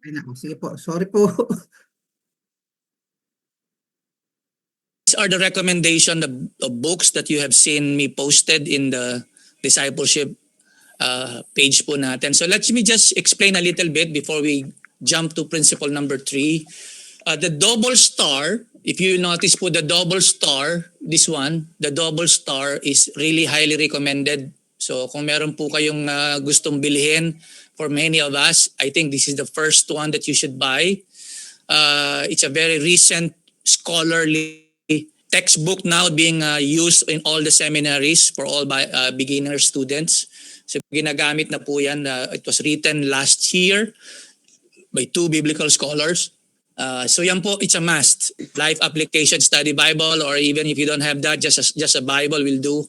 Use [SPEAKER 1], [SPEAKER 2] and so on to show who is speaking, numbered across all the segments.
[SPEAKER 1] Ay naku, sige po. Sorry po.
[SPEAKER 2] These are the recommendation of books that you have seen me posted in the discipleship page po natin. So let me just explain a little bit before we jump to principle number 3. The double star, if you notice po the double star, this one, the double star is really highly recommended. So kung meron po kayong gustong bilhin, for many of us, I think this is the first one that you should buy. It's a very recent scholarly textbook now being used in all the seminaries for all beginner students. So ginagamit na po yan. It was written last year by 2 biblical scholars. So yan po, it's a must. Life Application Study Bible, or even if you don't have that, just a Bible will do.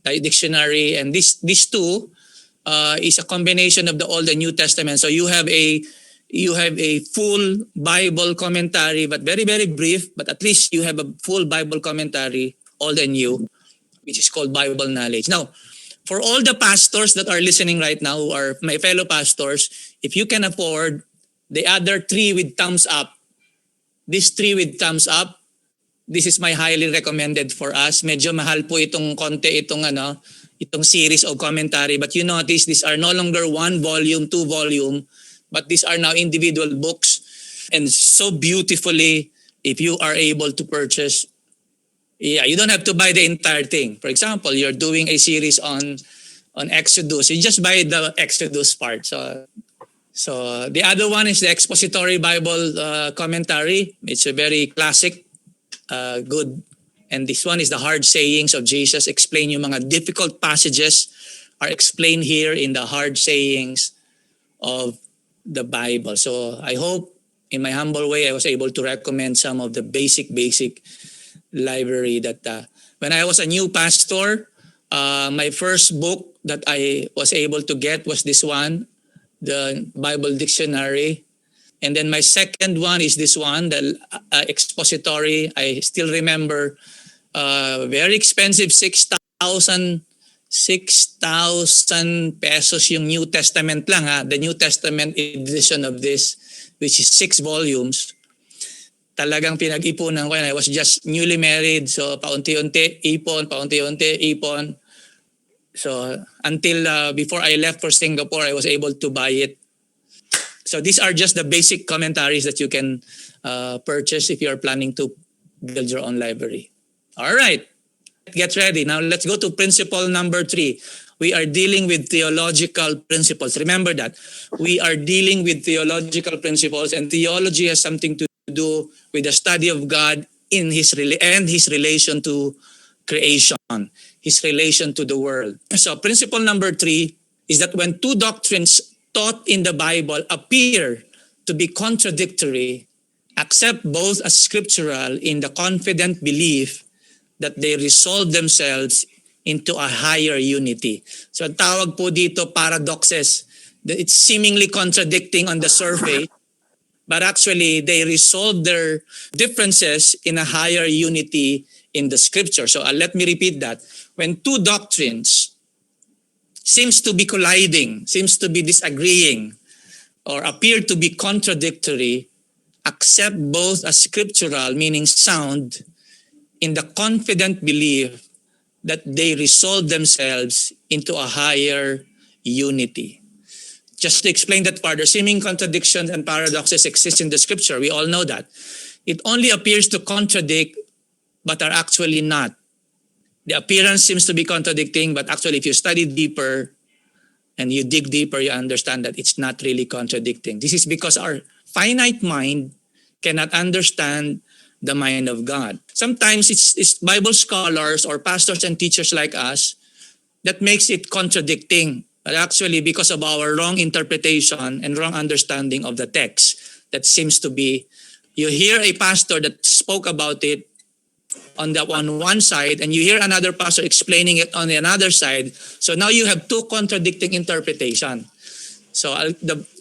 [SPEAKER 2] Dictionary, and these two is a combination of the Old and New Testament. So you have a full Bible commentary, but very, very brief, but at least you have a full Bible commentary, Old and New, which is called Bible Knowledge. Now, for all the pastors that are listening right now, who are my fellow pastors, if you can afford the other 3 with thumbs up, these 3 with thumbs up, this is my highly recommended for us. Medyo mahal po itong itong series of commentary, but you notice these are no longer 1 volume, 2 volume, but these are now individual books, and so beautifully, if you are able to purchase, you don't have to buy the entire thing. For example, you're doing a series on Exodus, you just buy the Exodus part. So the other one is the Expository Bible Commentary. It's a very classic, good. And this one is the Hard Sayings of Jesus. Explain yung mga difficult passages are explained here in the Hard Sayings of the Bible. So I hope in my humble way I was able to recommend some of the basic library that when I was a new pastor, my first book that I was able to get was this one, the Bible Dictionary. And then my second one is this one, the Expository. I still remember, very expensive, 6,000 pesos yung New Testament lang, the New Testament edition of this, which is 6 volumes. Talagang pinag-ipunan ko yan. I was just newly married, so paunti-unti ipon. So until before I left for Singapore, I was able to buy it. So these are just the basic commentaries that you can purchase if you're planning to build your own library. All right, get ready. Now let's go to principle number 3. We are dealing with theological principles. Remember that. We are dealing with theological principles, and theology has something to do with the study of God in his relation to creation, his relation to the world. So principle number 3 is that when 2 doctrines taught in the Bible appear to be contradictory, accept both as scriptural in the confident belief that they resolve themselves into a higher unity. So ang tawag po dito paradoxes. It's seemingly contradicting on the surface, but actually they resolve their differences in a higher unity in the scripture. So let me repeat that. When 2 doctrines seems to be colliding, seems to be disagreeing, or appear to be contradictory, accept both as scriptural, meaning sound, in the confident belief that they resolve themselves into a higher unity. Just to explain that further, seeming contradictions and paradoxes exist in the scripture. We all know that. It only appears to contradict, but are actually not. The appearance seems to be contradicting, but actually if you study deeper and you dig deeper, you understand that it's not really contradicting. This is because our finite mind cannot understand the mind of God. Sometimes it's Bible scholars or pastors and teachers like us that makes it contradicting, but actually because of our wrong interpretation and wrong understanding of the text, that seems to be, you hear a pastor that spoke about it on one side, and you hear another pastor explaining it on the another side. So now you have 2 contradicting interpretation. So I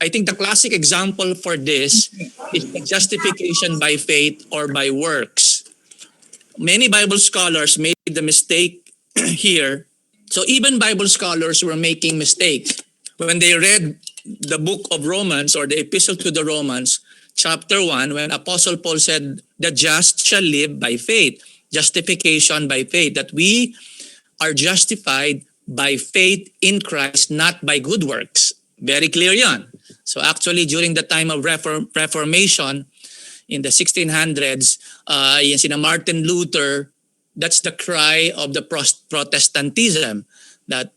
[SPEAKER 2] think the classic example for this is the justification by faith or by works. Many Bible scholars made the mistake here. So even Bible scholars were making mistakes when they read the book of Romans or the epistle to the Romans, chapter 1, when Apostle Paul said, the just shall live by faith, justification by faith, that we are justified by faith in Christ, not by good works. Very clear yan. So actually, during the time of Reformation, in the 1600s, yung sina Martin Luther, that's the cry of the Protestantism, that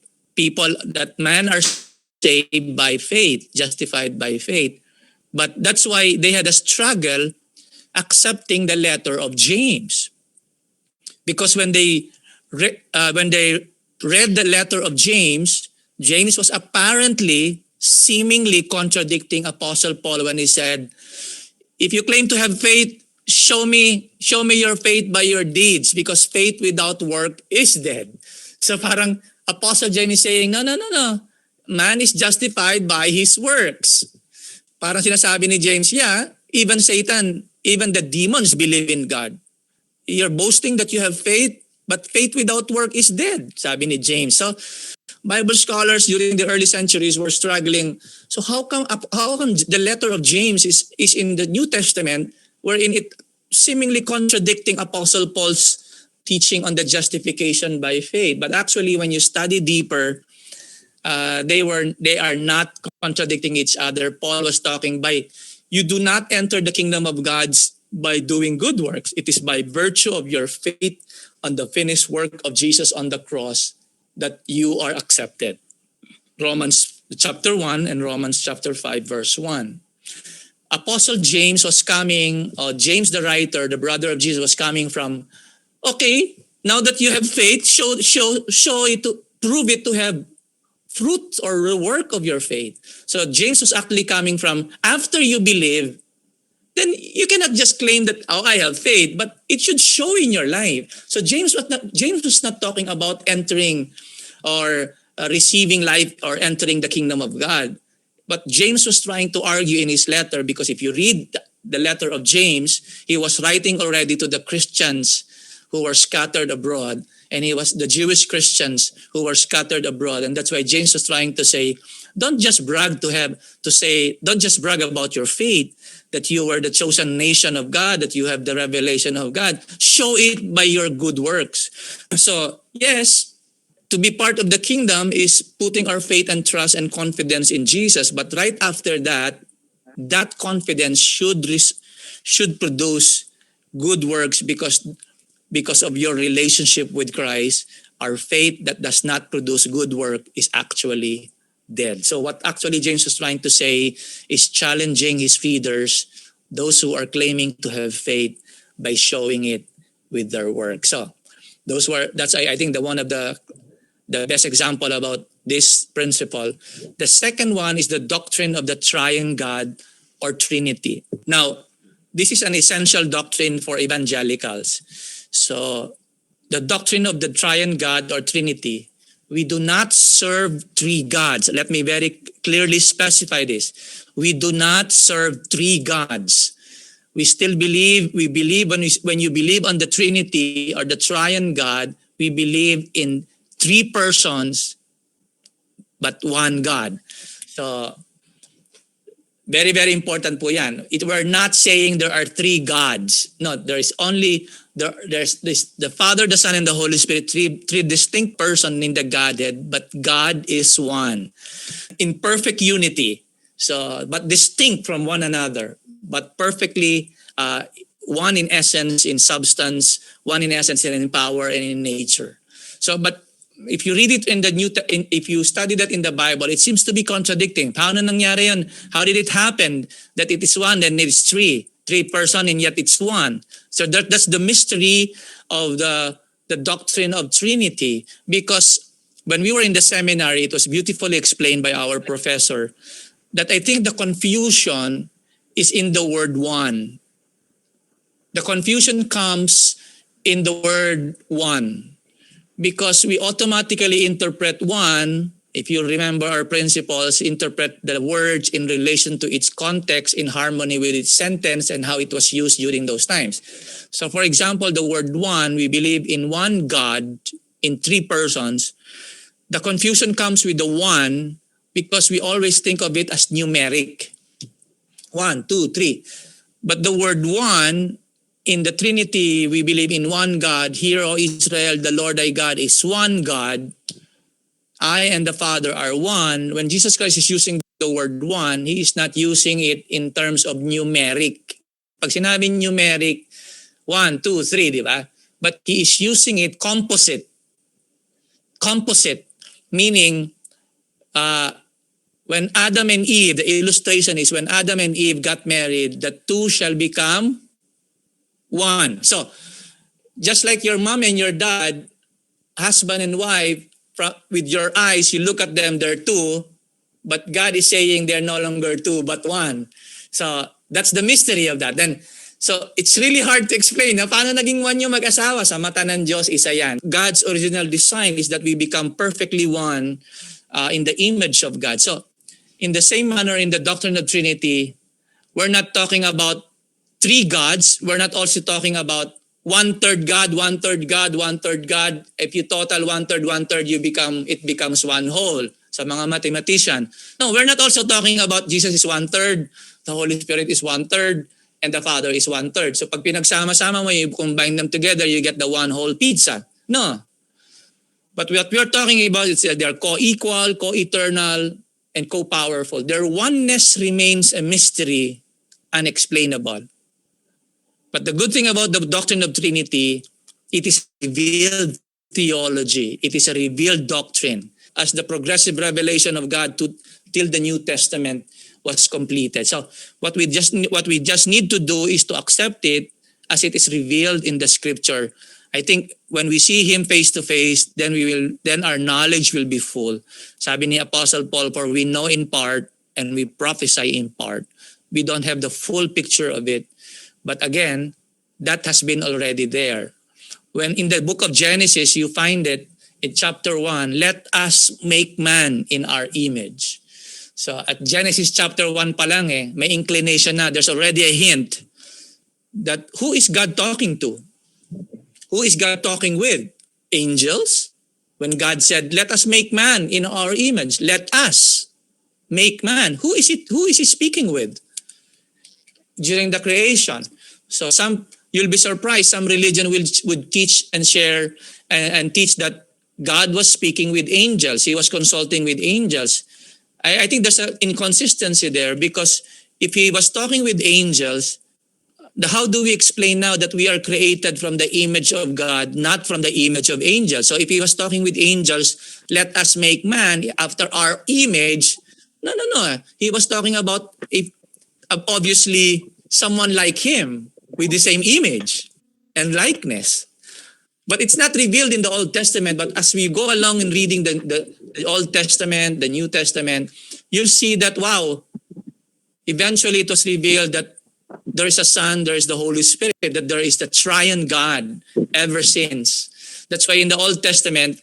[SPEAKER 2] man are saved by faith, justified by faith. But that's why they had a struggle accepting the letter of James. Because when they read the letter of James, James was apparently seemingly contradicting Apostle Paul when he said, if you claim to have faith, show me your faith by your deeds, because faith without work is dead. So parang Apostle James is saying, no. Man is justified by his works. Parang sinasabi ni James, yeah, even Satan, even the demons believe in God. You're boasting that you have faith, but faith without work is dead, sabi ni James. So Bible scholars during the early centuries were struggling. So how come the letter of James is in the New Testament, wherein it seemingly contradicting Apostle Paul's teaching on the justification by faith? But actually, when you study deeper, they are not contradicting each other. Paul was talking by, you do not enter the kingdom of God by doing good works. It is by virtue of your faith on the finished work of Jesus on the cross that you are accepted. Romans chapter 1 and Romans chapter 5 verse 1. Apostle James was coming, James the writer, the brother of Jesus, was coming from, okay, now that you have faith, show it, to prove it to have fruit or work of your faith. So James was actually coming from, after you believe, then you cannot just claim that, I have faith, but it should show in your life. So James was not talking about entering or receiving life or entering the kingdom of God. But James was trying to argue in his letter, because if you read the letter of James, he was writing already to the Christians who were scattered abroad, and he was the Jewish Christians who were scattered abroad. And that's why James was trying to say, don't just brag don't just brag about your faith, that you were the chosen nation of God, that you have the revelation of God. Show it by your good works. So yes, to be part of the kingdom is putting our faith and trust and confidence in Jesus. But right after that, that confidence should produce good works, because of your relationship with Christ. Our faith that does not produce good work is actually dead. So what actually James was trying to say is challenging his readers, those who are claiming to have faith, by showing it with their work. So that's I think one of the best example about this principle. The second one is the doctrine of the triune God or Trinity. Now, this is an essential doctrine for evangelicals. So the doctrine of the triune God or Trinity, we do not serve three gods. Let me very clearly specify this. We do not serve three gods. We believe when you believe on the Trinity or the triune God, we believe in three persons, but one God. So, very, very important po yan. We're not saying there are three gods. No, there's the Father, the Son, and the Holy Spirit, three distinct persons in the Godhead, but God is one. In perfect unity. So, but distinct from one another, but perfectly one in essence, in substance, one in essence, and in power, and in nature. So, but if you read it if you study that in the Bible, it seems to be contradicting. Paano nangyari yun? How did it happen that it is one, then it is three person, and yet it's one? So that's the mystery of the doctrine of Trinity. Because when we were in the seminary, it was beautifully explained by our professor that I think the confusion is in the word one. The confusion comes in the word one. Because we automatically interpret one, if you remember our principles, interpret the words in relation to its context, in harmony with its sentence, and how it was used during those times. So for example, the word one, we believe in one God in three persons. The confusion comes with the one because we always think of it as numeric. 1, 2, 3. But the word one, in the Trinity, we believe in one God. Hear, O Israel, the Lord thy God is one God. I and the Father are one. When Jesus Christ is using the word one, He is not using it in terms of numeric. Pag sinabi numeric, 1, 2, 3, di ba? But He is using it composite. Composite, meaning when Adam and Eve, the illustration is when Adam and Eve got married, the two shall become one. So, just like your mom and your dad, husband and wife, with your eyes, you look at them, they're two, but God is saying they're no longer two, but one. So, that's the mystery of that. Then, so, it's really hard to explain. Na paano naging one yung mag-asawa? Sa mata ng Diyos, isa yan. God's original design is that we become perfectly one in the image of God. So, in the same manner, in the doctrine of Trinity, we're not talking about three gods. We're not also talking about one-third God, one-third God, one-third God. If you total one-third, it becomes one whole. Sa mga mathematician. No, we're not also talking about Jesus is one-third, the Holy Spirit is one-third, and the Father is one-third. So pag pinagsama-sama mo, you combine them together, you get the one whole pizza. No. But what we're talking about is that they're co-equal, co-eternal, and co-powerful. Their oneness remains a mystery, unexplainable. But the good thing about the doctrine of Trinity, it is revealed theology. It is a revealed doctrine as the progressive revelation of God till the New Testament was completed. So what we just need to do is to accept it as it is revealed in the Scripture. I think when we see Him face to face, then our knowledge will be full. Sabi ni Apostle Paul, for we know in part and we prophesy in part. We don't have the full picture of it. But again, that has been already there. When in the book of Genesis, you find it in chapter 1, let us make man in our image. So at Genesis chapter 1 pa lang may inclination na. There's already a hint that who is God talking to? Who is God talking with? Angels? When God said, let us make man in our image. Let us make man. Who is it? Who is He speaking with? During the creation. So you'll be surprised, some religion would teach and share and teach that God was speaking with angels. He was consulting with angels. I think there's an inconsistency there, because if He was talking with angels, how do we explain now that we are created from the image of God, not from the image of angels? So if He was talking with angels, let us make man after our image. No. He was talking about obviously someone like Him with the same image and likeness. But it's not revealed in the Old Testament. But as we go along in reading the Old Testament, the New Testament, you'll see that, wow, eventually it was revealed that there is a Son, there is the Holy Spirit, that there is the triune God ever since. That's why in the Old Testament,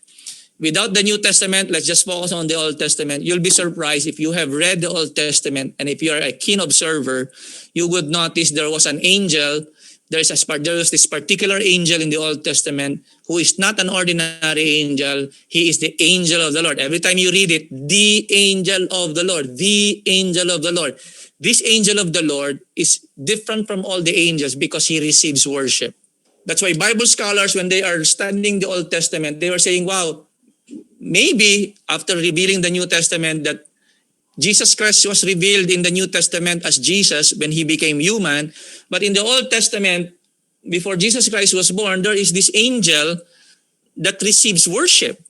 [SPEAKER 2] without the New Testament, let's just focus on the Old Testament. You'll be surprised if you have read the Old Testament, and if you are a keen observer, you would notice there was an angel. There was this particular angel in the Old Testament who is not an ordinary angel. He is the angel of the Lord. Every time you read it, the angel of the Lord, the angel of the Lord. This angel of the Lord is different from all the angels because he receives worship. That's why Bible scholars, when they are studying the Old Testament, they were saying, wow, maybe after revealing the New Testament, that Jesus Christ was revealed in the New Testament as Jesus when He became human. But in the Old Testament, before Jesus Christ was born, there is this angel that receives worship.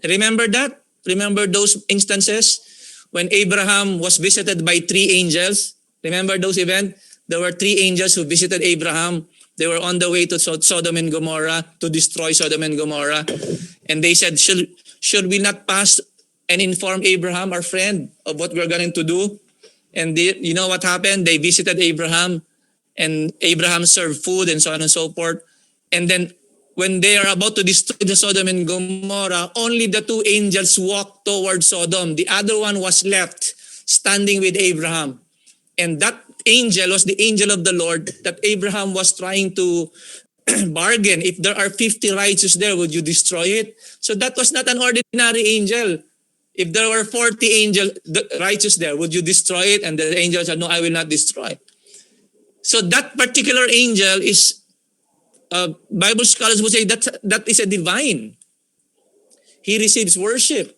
[SPEAKER 2] Remember that? Remember those instances? When Abraham was visited by 3 angels. Remember those events? There were 3 angels who visited Abraham. They were on the way to Sodom and Gomorrah, to destroy Sodom and Gomorrah. And they said, should we not pass and inform Abraham, our friend, of what we're going to do? And you know what happened? They visited Abraham, and Abraham served food and so on and so forth. And then when they are about to destroy the Sodom and Gomorrah, only the 2 angels walked towards Sodom. The other one was left standing with Abraham. And that angel was the angel of the Lord that Abraham was trying to bargain. If there are 50 righteous there, would you destroy it? So that was not an ordinary angel. If there were 40 angels righteous there, would you destroy it? And the angel said, no, I will not destroy. So that particular angel is, Bible scholars would say that is a divine. He receives worship.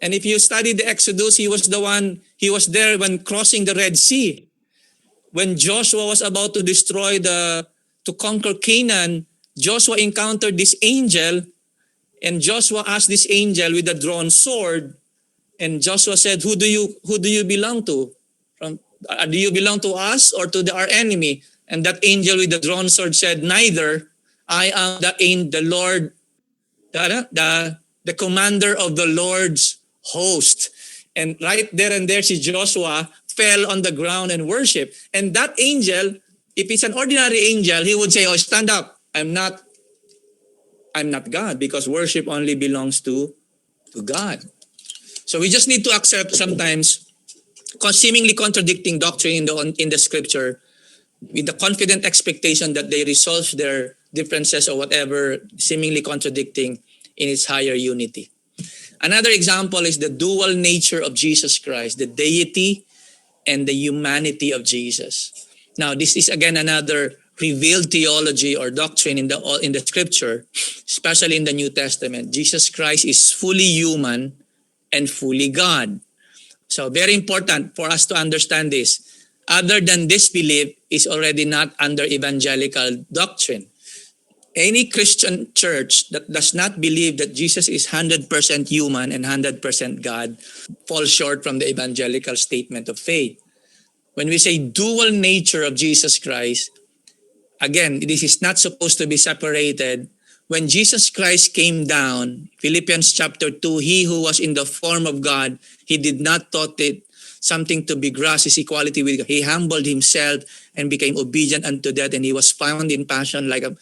[SPEAKER 2] And if you study the Exodus, he was there when crossing the Red Sea. When Joshua was about to to conquer Canaan, Joshua encountered this angel, and Joshua asked this angel with a drawn sword, and Joshua said, who do you belong to? Do you belong to us or to our enemy? And that angel with the drawn sword said, neither. I am the Lord, the commander of the Lord's host. And right there and there, Joshua fell on the ground and worshiped. And that angel, if it's an ordinary angel, he would say, oh, stand up. I'm not God, because worship only belongs to God. So we just need to accept sometimes seemingly contradicting doctrine in the scripture with the confident expectation that they resolve their differences or whatever seemingly contradicting in its higher unity. Another example is the dual nature of Jesus Christ, the deity and the humanity of Jesus. Now, this is again another revealed theology or doctrine in the scripture, especially in the New Testament. Jesus Christ is fully human and fully God. So very important for us to understand this. Other than this belief is already not under evangelical doctrine. Any Christian church that does not believe that Jesus is 100% human and 100% God falls short from the evangelical statement of faith. When we say dual nature of Jesus Christ, again, this is not supposed to be separated. When Jesus Christ came down, Philippians chapter 2, he who was in the form of God, he did not thought it something to be grasped his equality with God. He humbled himself and became obedient unto death, and he was found in passion like a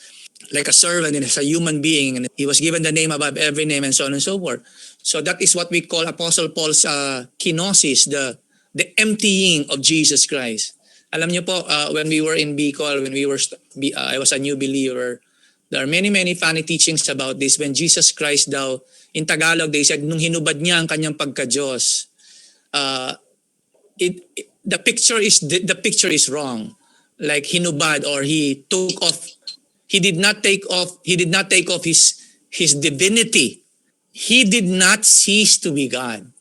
[SPEAKER 2] servant and as a human being, and he was given the name above every name, and so on and so forth. So that is what we call Apostle Paul's kenosis, the emptying of Jesus Christ. Alam niyo po, when we were in Bicol, I was a new believer, there are many funny teachings about this. When Jesus Christ daw, in Tagalog, they said, nung hinubad niya ang kanyang pagka-Diyos, the picture is wrong. Like hinubad, or he took off. He did not take off his divinity. He did not cease to be God.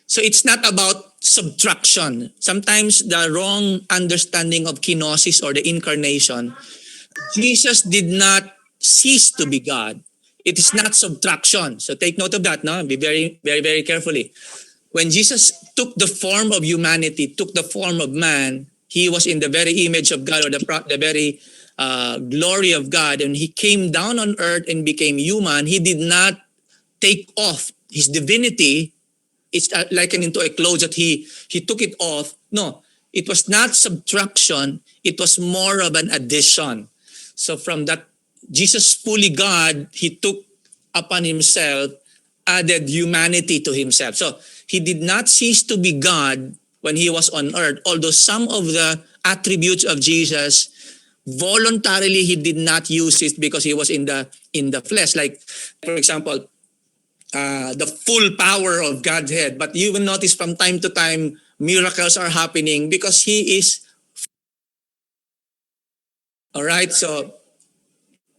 [SPEAKER 2] So it's not about subtraction. Sometimes the wrong understanding of kenosis or the incarnation, Jesus did not cease to be God. It is not subtraction. So take note of that, no? Be very carefully. When Jesus took the form of humanity, took the form of man, he was in the very image of God, or the very glory of God, and he came down on earth and became human. He did not take off his divinity. It's likened into a clothes that he took it off. No, it was not subtraction. It was more of an addition. So from that, Jesus fully God, he took upon himself, added humanity to himself. So he did not cease to be God when he was on earth, although some of the attributes of Jesus, voluntarily he did not use it because he was in the flesh. Like, for example, the full power of Godhead. But you will notice from time to time, miracles are happening because he is. All right, so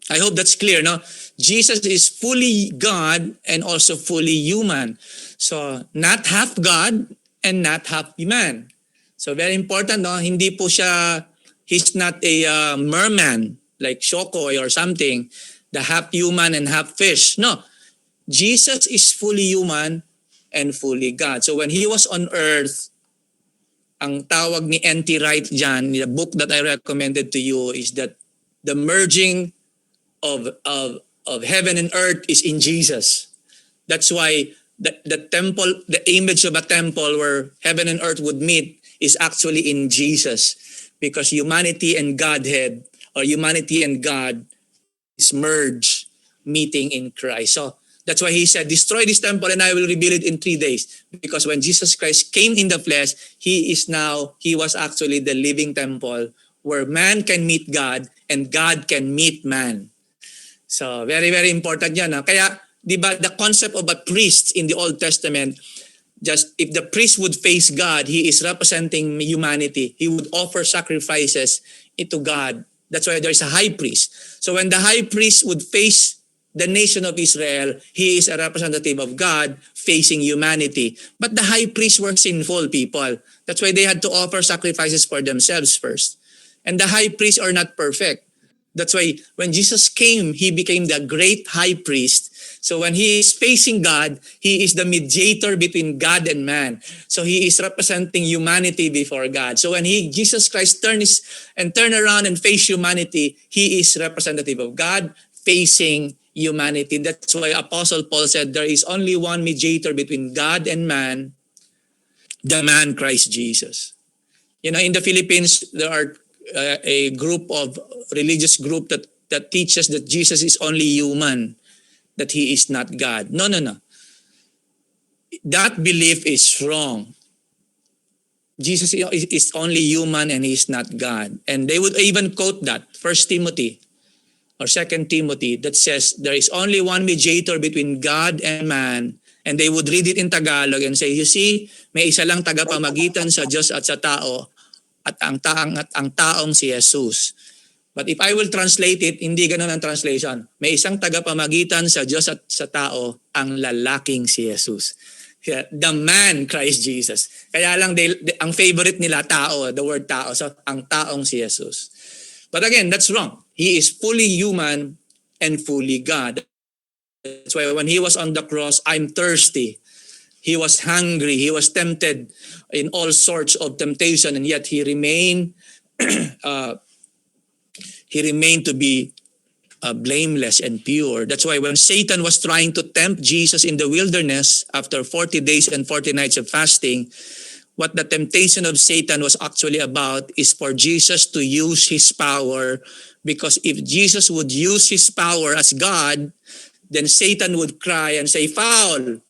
[SPEAKER 2] I hope that's clear, no? Jesus is fully God and also fully human. So not half God and not half human. So very important, no? Hindi po siya, he's not a merman like Shokoy or something, the half human and half fish. No, Jesus is fully human and fully God. So when he was on earth, ang tawag ni N.T. Wright dyan, the book that I recommended to you, is that the merging of heaven and earth is in Jesus. That's why the temple, the image of a temple where heaven and earth would meet is actually in Jesus, because humanity and Godhead, or humanity and God, is merged, meeting in Christ. So that's why he said, destroy this temple and I will rebuild it in 3 days. Because when Jesus Christ came in the flesh, he was actually the living temple where man can meet God and God can meet man. So very important yan. Kaya Di ba, the concept of a priest in the Old Testament, just if the priest would face God, he is representing humanity. He would offer sacrifices to God. That's why there's a high priest. So when the high priest would face the nation of Israel, he is a representative of God facing humanity. But the high priests were sinful people. That's why they had to offer sacrifices for themselves first. And the high priests are not perfect. That's why when Jesus came, he became the great high priest. So when he is facing God, he is the mediator between God and man. So he is representing humanity before God. So when Jesus Christ turn around and face humanity, he is representative of God facing humanity. That's why Apostle Paul said there is only one mediator between God and man, the man Christ Jesus. You know, in the Philippines, there are a group of religious group that teaches that Jesus is only human, that he is not God. No. That belief is wrong. Jesus is only human and he is not God. And they would even quote that, 1 Timothy or 2 Timothy, that says there is only one mediator between God and man. And they would read it in Tagalog and say, you see, may isa lang tagapamagitan sa Diyos at sa tao, at ang taong si Jesus. But if I will translate it, hindi ganun ang translation. May isang tagapamagitan sa Diyos at sa tao, ang lalaking si Jesus. The man, Christ Jesus. Kaya lang, ang favorite nila, tao, the word tao. So, ang taong si Jesus. But again, that's wrong. He is fully human and fully God. That's why when he was on the cross, I'm thirsty. He was hungry. He was tempted in all sorts of temptation, and yet he remained to be blameless and pure. That's why when Satan was trying to tempt Jesus in the wilderness after 40 days and 40 nights of fasting, what the temptation of Satan was actually about is for Jesus to use his power, because if Jesus would use his power as God, then Satan would cry and say, foul,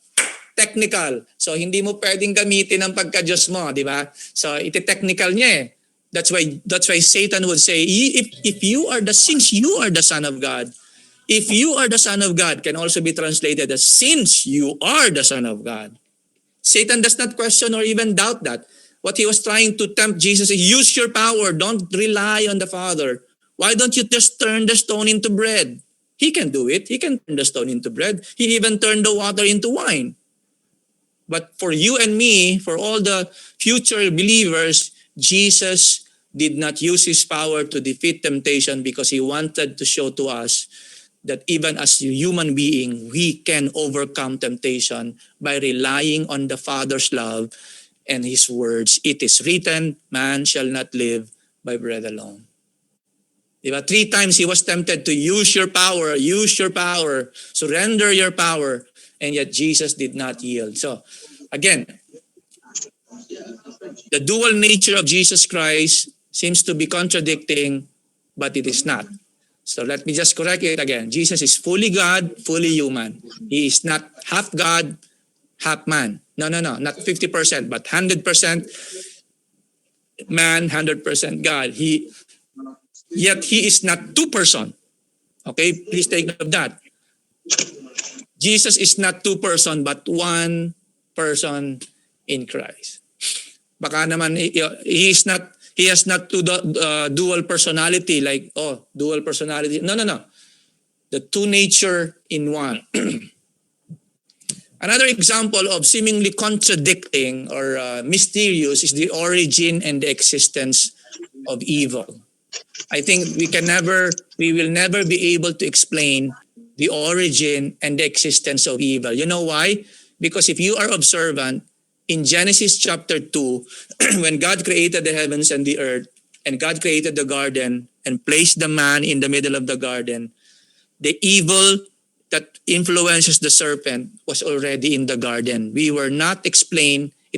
[SPEAKER 2] technical. So hindi mo pwedeng gamitin ang pagka-Diyos mo, di ba? So iti-technical niya eh. That's why Satan would say, since you are the Son of God, if you are the Son of God, can also be translated as since you are the Son of God. Satan does not question or even doubt that. What he was trying to tempt Jesus is, use your power, don't rely on the Father. Why don't you just turn the stone into bread? He can do it. He can turn the stone into bread. He even turned the water into wine. But for you and me, for all the future believers, Jesus did not use his power to defeat temptation because he wanted to show to us that even as a human being, we can overcome temptation by relying on the Father's love and his words. It is written, man shall not live by bread alone. Diba? 3 times he was tempted to use your power, surrender your power, and yet Jesus did not yield. So, again, the dual nature of Jesus Christ seems to be contradicting, but it is not. So let me just correct it again. Jesus is fully God, fully human. He is not half God, half man. No, not 50%, but 100% man, 100% God. Yet he is not 2 persons. Okay, please take note of that. Jesus is not 2 persons, but 1 person in Christ. Baka naman he has not dual personality, like dual personality. No. The 2 nature in one. Another example of seemingly contradicting or mysterious is the origin and the existence of evil. I think we will never be able to explain the origin and the existence of evil. You know why? Because if you are observant, in Genesis chapter 2, when God created the heavens and the earth, and God created the garden and placed the man in the middle of the garden, the evil that influences the serpent was already in the garden. It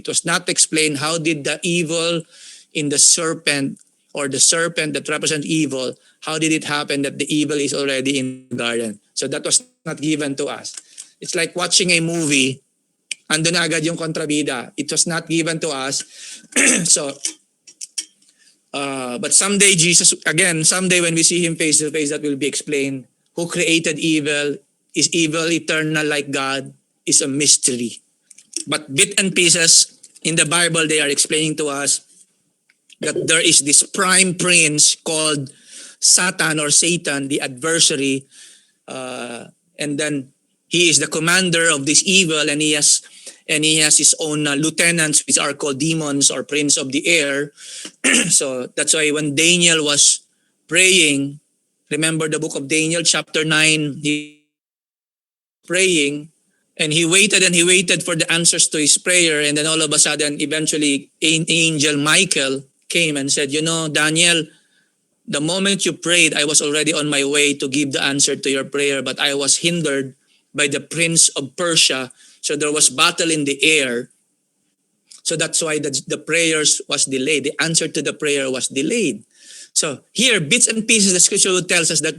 [SPEAKER 2] was not explained how did the evil in the serpent, or the serpent that represents evil, how did it happen that the evil is already in the garden? So that was not given to us. It's like watching a movie, andun na agad yung kontrabida. It was not given to us. But someday when we see him face to face, that will be explained. Who created evil? Is evil eternal like God? Is a mystery. But bit and pieces in the Bible, they are explaining to us that there is this prime prince called Satan or Satan, the adversary, and then he is the commander of this evil, and he has his own lieutenants, which are called demons or prince of the air. So that's why when Daniel was praying, remember the book of Daniel, chapter 9, he praying, and he waited for the answers to his prayer, and then all of a sudden, eventually, angel Michael came and said, Daniel, the moment you prayed, I was already on my way to give the answer to your prayer, but I was hindered by the prince of Persia. So there was battle in the air. So that's why the prayers was delayed. The answer to the prayer was delayed. So here, bits and pieces, the scripture tells us that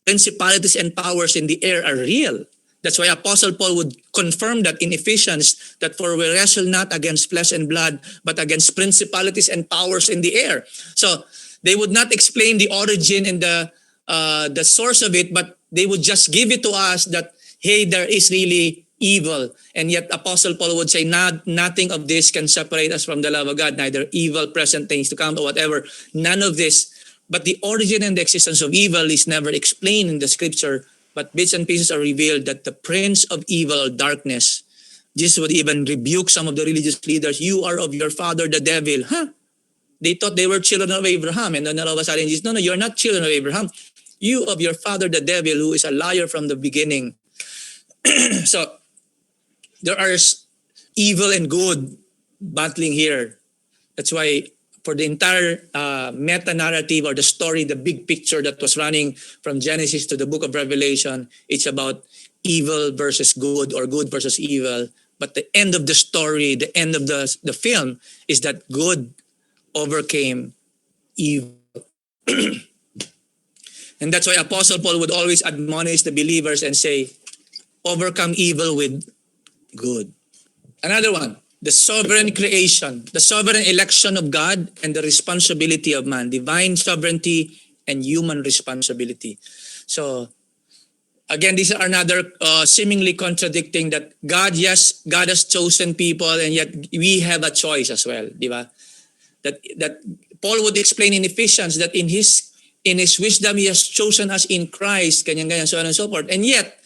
[SPEAKER 2] principalities and powers in the air are real. That's why Apostle Paul would confirm that in Ephesians, that for we wrestle not against flesh and blood, but against principalities and powers in the air. So they would not explain the origin and the source of it, but they would just give it to us that, hey, there is really evil. And yet Apostle Paul would say, nothing of this can separate us from the love of God, neither evil, present things to come, or whatever. None of this. But the origin and the existence of evil is never explained in the scripture, but bits and pieces are revealed that the prince of evil or darkness, Jesus would even rebuke some of the religious leaders, you are of your father the devil. They thought they were children of Abraham, and then all of a sudden Jesus, no, you're not children of Abraham. You of your father the devil, who is a liar from the beginning. So there are evil and good battling here. That's why for the entire meta-narrative or the story, the big picture that was running from Genesis to the book of Revelation, it's about evil versus good or good versus evil. But the end of the story, the end of the film is that good overcame evil. And that's why Apostle Paul would always admonish the believers and say, overcome evil with good. Another one, the sovereign creation, the sovereign election of God and the responsibility of man, divine sovereignty and human responsibility. So again, these are another seemingly contradicting that God has chosen people, and yet we have a choice as well, di ba? That Paul would explain in Ephesians that in his wisdom he has chosen us in Christ, ganyan, so on and so forth. And yet,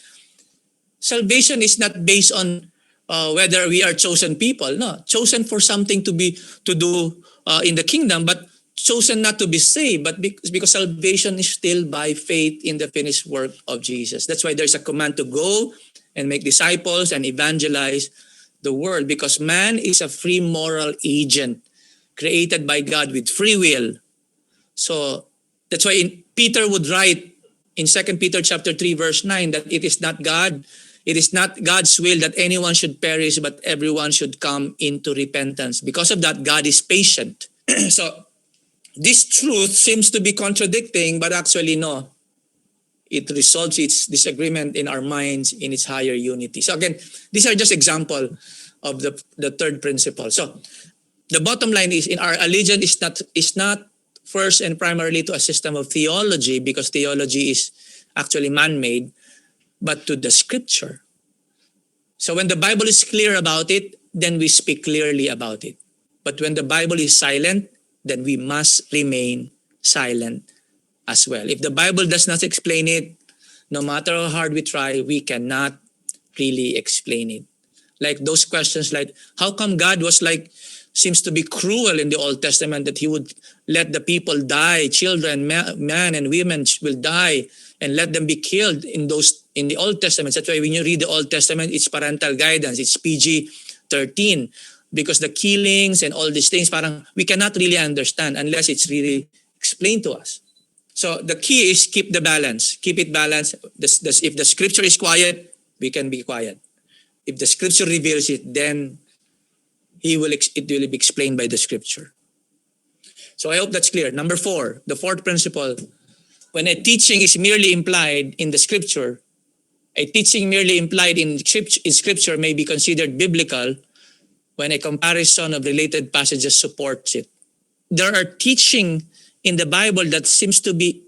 [SPEAKER 2] salvation is not based on whether we are chosen people. No, chosen for something to do in the kingdom, but chosen not to be saved, but because salvation is still by faith in the finished work of Jesus. That's why there's a command to go and make disciples and evangelize the world, because man is a free moral agent created by God with free will. So that's why Peter would write in 2 Peter chapter 3 verse 9 that it is not God's will that anyone should perish, but everyone should come into repentance. Because of that, God is patient. So this truth seems to be contradicting, but actually no. It resolves its disagreement in our minds in its higher unity. So again, these are just example of the third principle. So the bottom line is, in our allegiance is not first and primarily to a system of theology, because theology is actually man-made, but to the scripture. So when the Bible is clear about it, then we speak clearly about it. But when the Bible is silent, then we must remain silent as well. If the Bible does not explain it, no matter how hard we try, we cannot really explain it. Like those questions like, how come God was seems to be cruel in the Old Testament, that he would let the people die, children, man and women will die, and let them be killed in the Old Testament. That's why when you read the Old Testament, it's parental guidance, it's PG-13, because the killings and all these things, parang we cannot really understand unless it's really explained to us. So the key is keep the balance, keep it balanced. If the scripture is quiet, we can be quiet. If the scripture reveals it, then it will be explained by the scripture. So I hope that's clear. Number 4, the fourth principle. When a teaching is merely implied in the scripture, a teaching merely implied in scripture may be considered biblical when a comparison of related passages supports it. There are teaching in the Bible that seems to be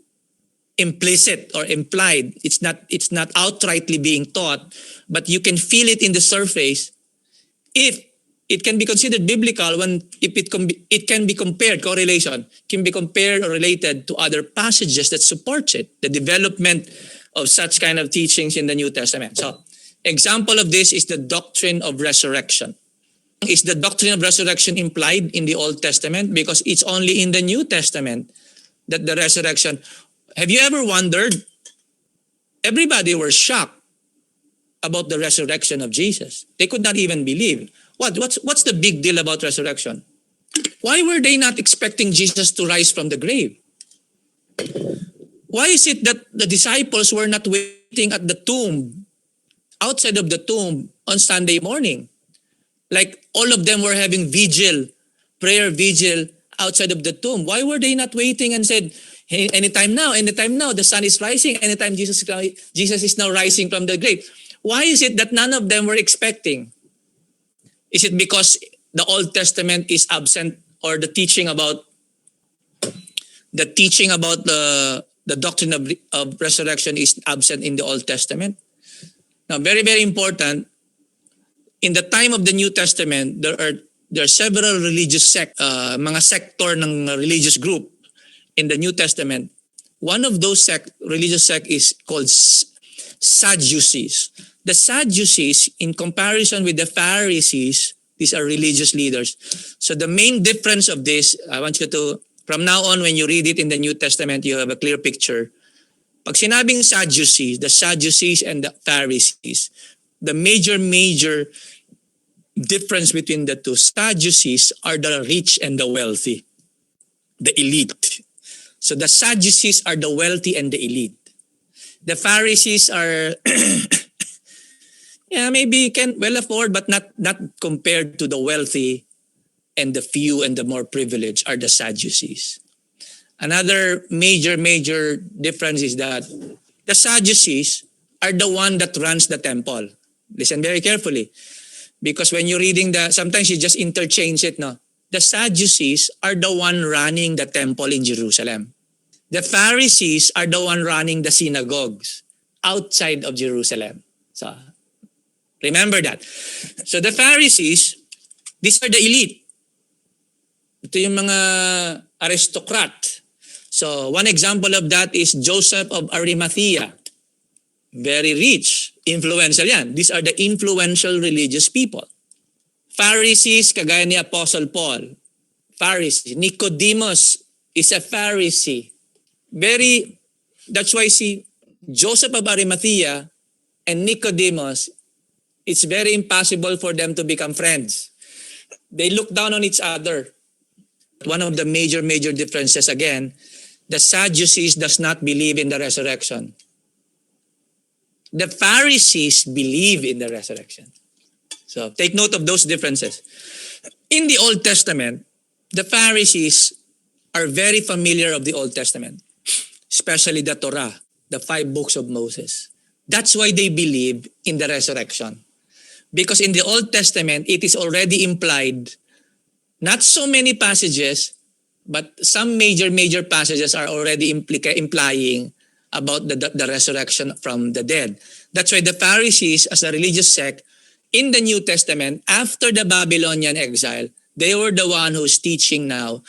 [SPEAKER 2] implicit or implied. It's not outrightly being taught, but you can feel it in the surface. If it can be considered biblical if it can be compared, correlation can be compared or related to other passages that supports it, the development of such kind of teachings in the New Testament. So, example of this is the doctrine of resurrection. Is the doctrine of resurrection implied in the Old Testament? Because it's only in the New Testament that the resurrection. Have you ever wondered? Everybody was shocked about the resurrection of Jesus. They could not even believe. What's the big deal about resurrection? Why were they not expecting Jesus to rise from the grave? Why is it that the disciples were not waiting at the tomb, outside of the tomb on Sunday morning? Like all of them were having prayer vigil outside of the tomb. Why were they not waiting and said, hey, anytime now, the sun is rising, anytime Jesus is now rising from the grave? Why is it that none of them were expecting? Is it because the Old Testament is absent, or the teaching about the doctrine of resurrection is absent in the Old Testament? Now, very, very important. In the time of the New Testament, there are several religious mga sector ng religious group in the New Testament. One of those religious sect is called Sadducees. The Sadducees, in comparison with the Pharisees, these are religious leaders. So the main difference of this, I want you to, from now on, when you read it in the New Testament, you have a clear picture. Pag sinabing Sadducees, the Sadducees and the Pharisees, the major difference between the two, Sadducees are the rich and the wealthy, the elite. So the Sadducees are the wealthy and the elite. The Pharisees are, maybe can well afford, but not compared to the wealthy and the few and the more privileged are the Sadducees. Another major difference is that the Sadducees are the one that runs the temple. Listen very carefully. Because when you're reading sometimes you just interchange it, no? The Sadducees are the one running the temple in Jerusalem. The Pharisees are the one running the synagogues outside of Jerusalem. So, remember that. So the Pharisees, these are the elite. Ito yung mga aristocrat. So one example of that is Joseph of Arimathea. Very rich, influential yan. These are the influential religious people. Pharisees, kagaya ni Apostle Paul. Pharisee. Nicodemus is a Pharisee. That's why Joseph of Arimathea and Nicodemus, it's very impossible for them to become friends. They look down on each other. One of the major differences, again, the Sadducees does not believe in the resurrection. The Pharisees believe in the resurrection. So take note of those differences. In the Old Testament, the Pharisees are very familiar of the Old Testament, especially the Torah, the 5 books of Moses. That's why they believe in the resurrection. Because in the Old Testament, it is already implied, not so many passages, but some major passages are already implying about the resurrection from the dead. That's why the Pharisees, as a religious sect, in the New Testament, after the Babylonian exile, they were the one who's teaching now,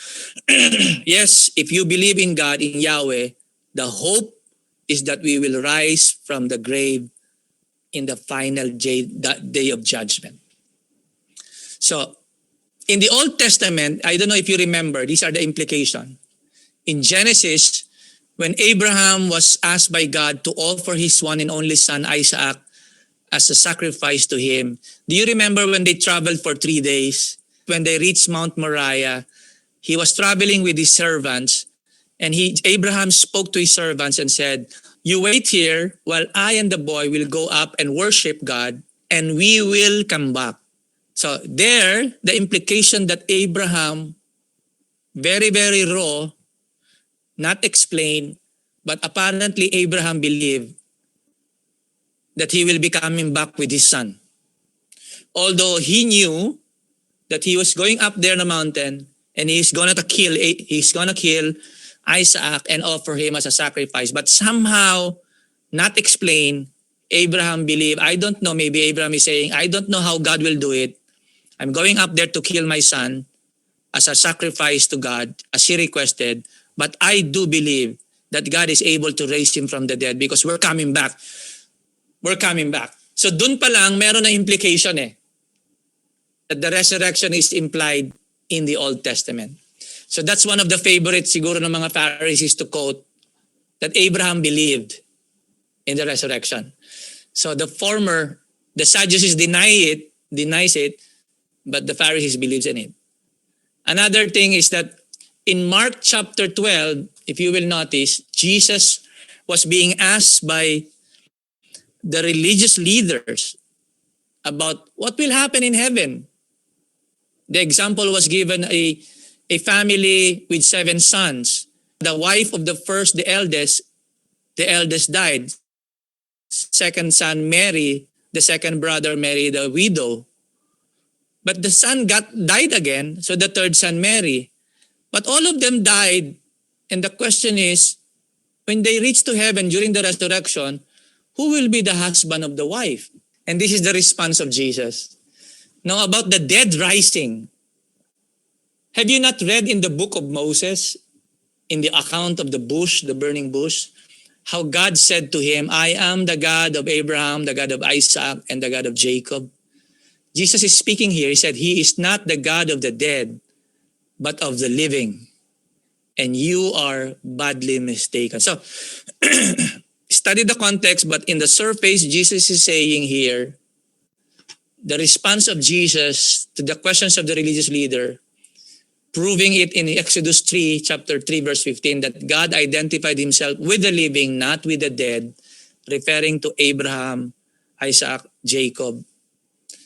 [SPEAKER 2] yes, if you believe in God, in Yahweh, the hope is that we will rise from the grave in the final day of judgment. So, in the Old Testament, I don't know if you remember, these are the implications. In Genesis, when Abraham was asked by God to offer his one and only son, Isaac, as a sacrifice to him, do you remember when they traveled for 3 days? When they reached Mount Moriah, he was traveling with his servants, and Abraham spoke to his servants and said, you wait here while I and the boy will go up and worship God, and we will come back. So there, the implication that Abraham, very raw, not explained, but apparently Abraham believed that he will be coming back with his son. Although he knew that he was going up there on the mountain and he's gonna kill Isaac and offer him as a sacrifice. But somehow, not explained, Abraham believed. I don't know, maybe Abraham is saying, I don't know how God will do it. I'm going up there to kill my son as a sacrifice to God, as he requested. But I do believe that God is able to raise him from the dead because we're coming back. We're coming back. So dun pa lang, meron na implication that the resurrection is implied in the Old Testament. So that's one of the favorites siguro ng mga Pharisees to quote, that Abraham believed in the resurrection. So the former, the Sadducees denies it, but the Pharisees believes in it. Another thing is that in Mark chapter 12, if you will notice, Jesus was being asked by the religious leaders about what will happen in heaven. The example was given a family with 7 sons. The wife of the first, the eldest died. Second son, Mary, the second brother married a widow. But the son died again, so the third son, Mary. But all of them died, and the question is, when they reach to heaven during the resurrection, who will be the husband of the wife? And this is the response of Jesus. Now about the dead rising. Have you not read in the book of Moses, in the account of the bush, the burning bush, how God said to him, I am the God of Abraham, the God of Isaac, and the God of Jacob? Jesus is speaking here. He said, he is not the God of the dead, but of the living. And you are badly mistaken. So, study the context, but in the surface, Jesus is saying here, the response of Jesus to the questions of the religious leader, proving it in Exodus 3, chapter 3, verse 15, that God identified himself with the living, not with the dead, referring to Abraham, Isaac, Jacob.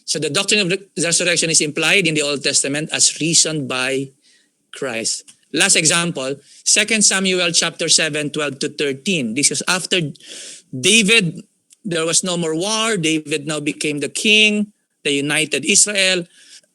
[SPEAKER 2] So the doctrine of resurrection is implied in the Old Testament as reasoned by Christ. Last example, 2 Samuel chapter 7, 12 to 13. This was after David, there was no more war. David now became the king, the united Israel.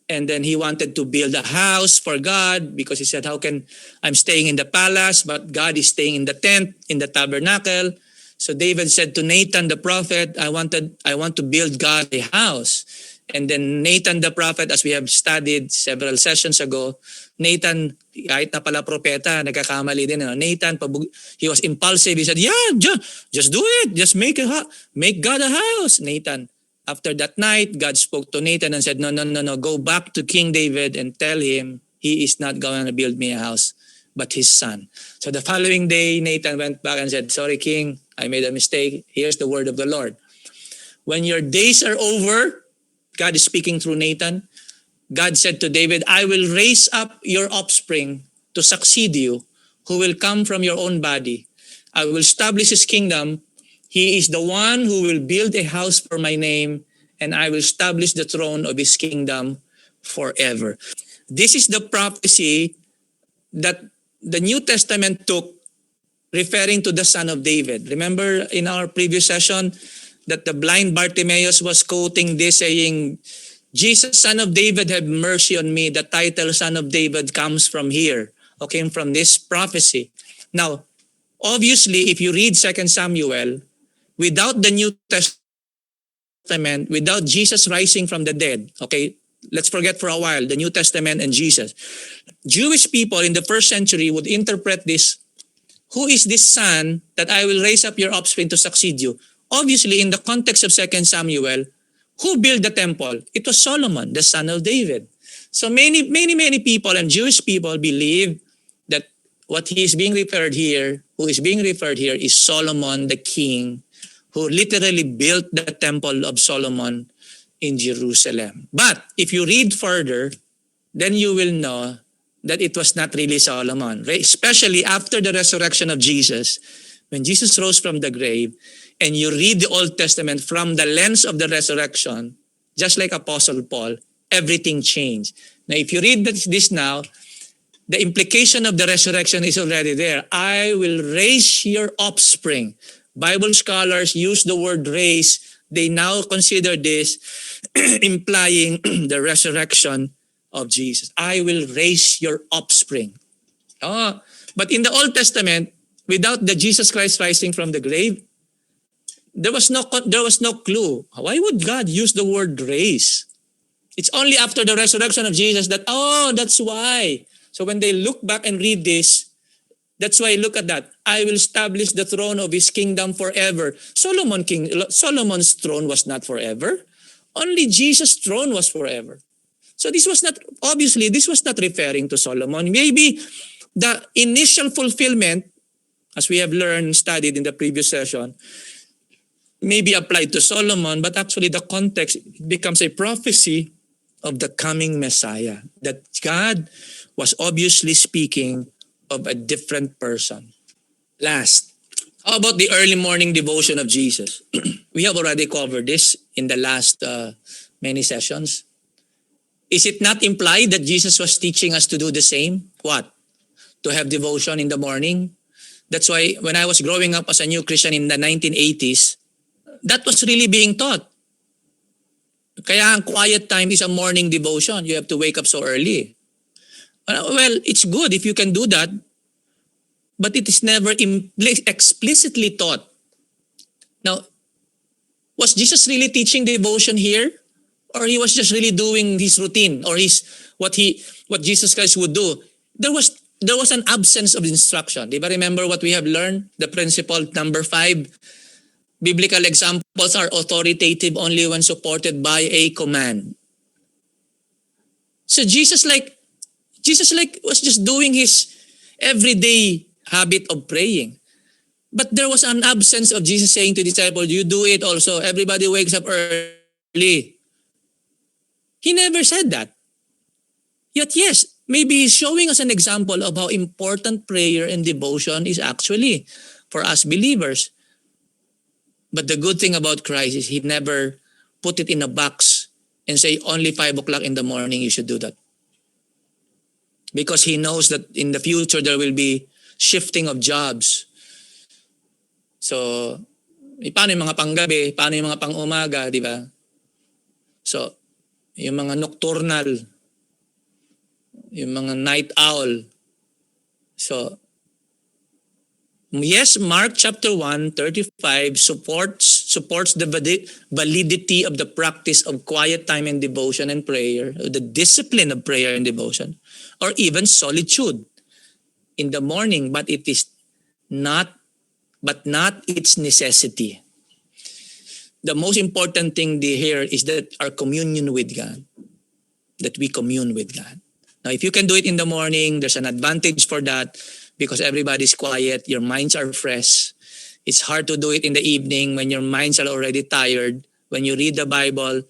[SPEAKER 2] And then he wanted to build a house for God because he said, how can I'm staying in the palace, but God is staying in the tent, in the tabernacle. So David said to Nathan the prophet, I want to build God a house. And then Nathan the prophet, as we have studied several sessions ago, Nathan, kahit na pala propeta, nagkakamali din. Nathan, he was impulsive. He said, yeah, just do it. Just make God a house. Nathan, after that night, God spoke to Nathan and said, no, go back to King David and tell him he is not going to build me a house, but his son. So the following day, Nathan went back and said, sorry, King, I made a mistake. Here's the word of the Lord. When your days are over, God is speaking through Nathan. God said to David, I will raise up your offspring to succeed you, who will come from your own body. I will establish his kingdom. He is the one who will build a house for my name, and I will establish the throne of his kingdom forever. This is the prophecy that the New Testament took, referring to the son of David. Remember in our previous session that the blind Bartimaeus was quoting this, saying, Jesus, son of David, have mercy on me. The title son of David comes from here, or came from this prophecy. Now, obviously, if you read 2 Samuel, without the New Testament, without Jesus rising from the dead, okay, let's forget for a while the New Testament and Jesus. Jewish people in the first century would interpret this, who is this son that I will raise up your offspring to succeed you? Obviously, in the context of 2 Samuel, who built the temple? It was Solomon, the son of David. So many people and Jewish people believe that what he is being referred here, who is being referred here is Solomon the king, who literally built the temple of Solomon in Jerusalem. But if you read further, then you will know that it was not really Solomon, right? Especially after the resurrection of Jesus. When Jesus rose from the grave, and you read the Old Testament from the lens of the resurrection, just like Apostle Paul, everything changed. Now, if you read this now, the implication of the resurrection is already there. I will raise your offspring. Bible scholars use the word raise. They now consider this implying the resurrection of Jesus. I will raise your offspring. But in the Old Testament, without the Jesus Christ rising from the grave, there was no clue. Why would God use the word raise? It's only after the resurrection of Jesus that, oh, that's why. So when they look back and read this, that's why look at that. I will establish the throne of his kingdom forever. Solomon's throne was not forever. Only Jesus' throne was forever. So this was not referring to Solomon. Maybe the initial fulfillment, as we have learned and studied in the previous session, may be applied to Solomon, but actually the context becomes a prophecy of the coming Messiah, that God was obviously speaking of a different person. Last, how about the early morning devotion of Jesus? We have already covered this in the last many sessions. Is it not implied that Jesus was teaching us to do the same? What? To have devotion in the morning? That's why when I was growing up as a new Christian in the 1980s, that was really being taught. Kaya ang quiet time is a morning devotion. You have to wake up so early. Well, it's good if you can do that, but it is never explicitly taught. Now, was Jesus really teaching devotion here? Or he was just really doing his routine, or what Jesus Christ would do? There was an absence of instruction. Di ba remember what we have learned? The principle number 5. Biblical examples are authoritative only when supported by a command. So Jesus was just doing his everyday habit of praying. But there was an absence of Jesus saying to disciples, you do it also. Everybody wakes up early. He never said that. Yet yes, maybe he's showing us an example of how important prayer and devotion is actually for us believers. But the good thing about Christ is he never put it in a box and say only 5 o'clock in the morning you should do that. Because he knows that in the future there will be shifting of jobs. So, paano yung mga panggabi? Paano yung mga pang-umaga, di ba? So, yung mga nocturnal, yung mga night owl. So, yes, Mark chapter 1:35 supports the validity of the practice of quiet time and devotion and prayer, the discipline of prayer and devotion, or even solitude in the morning, but not its necessity. The most important thing here is that our communion with God, that we commune with God. Now, if you can do it in the morning, there's an advantage for that because everybody's quiet, your minds are fresh. It's hard to do it in the evening when your minds are already tired. When you read the Bible,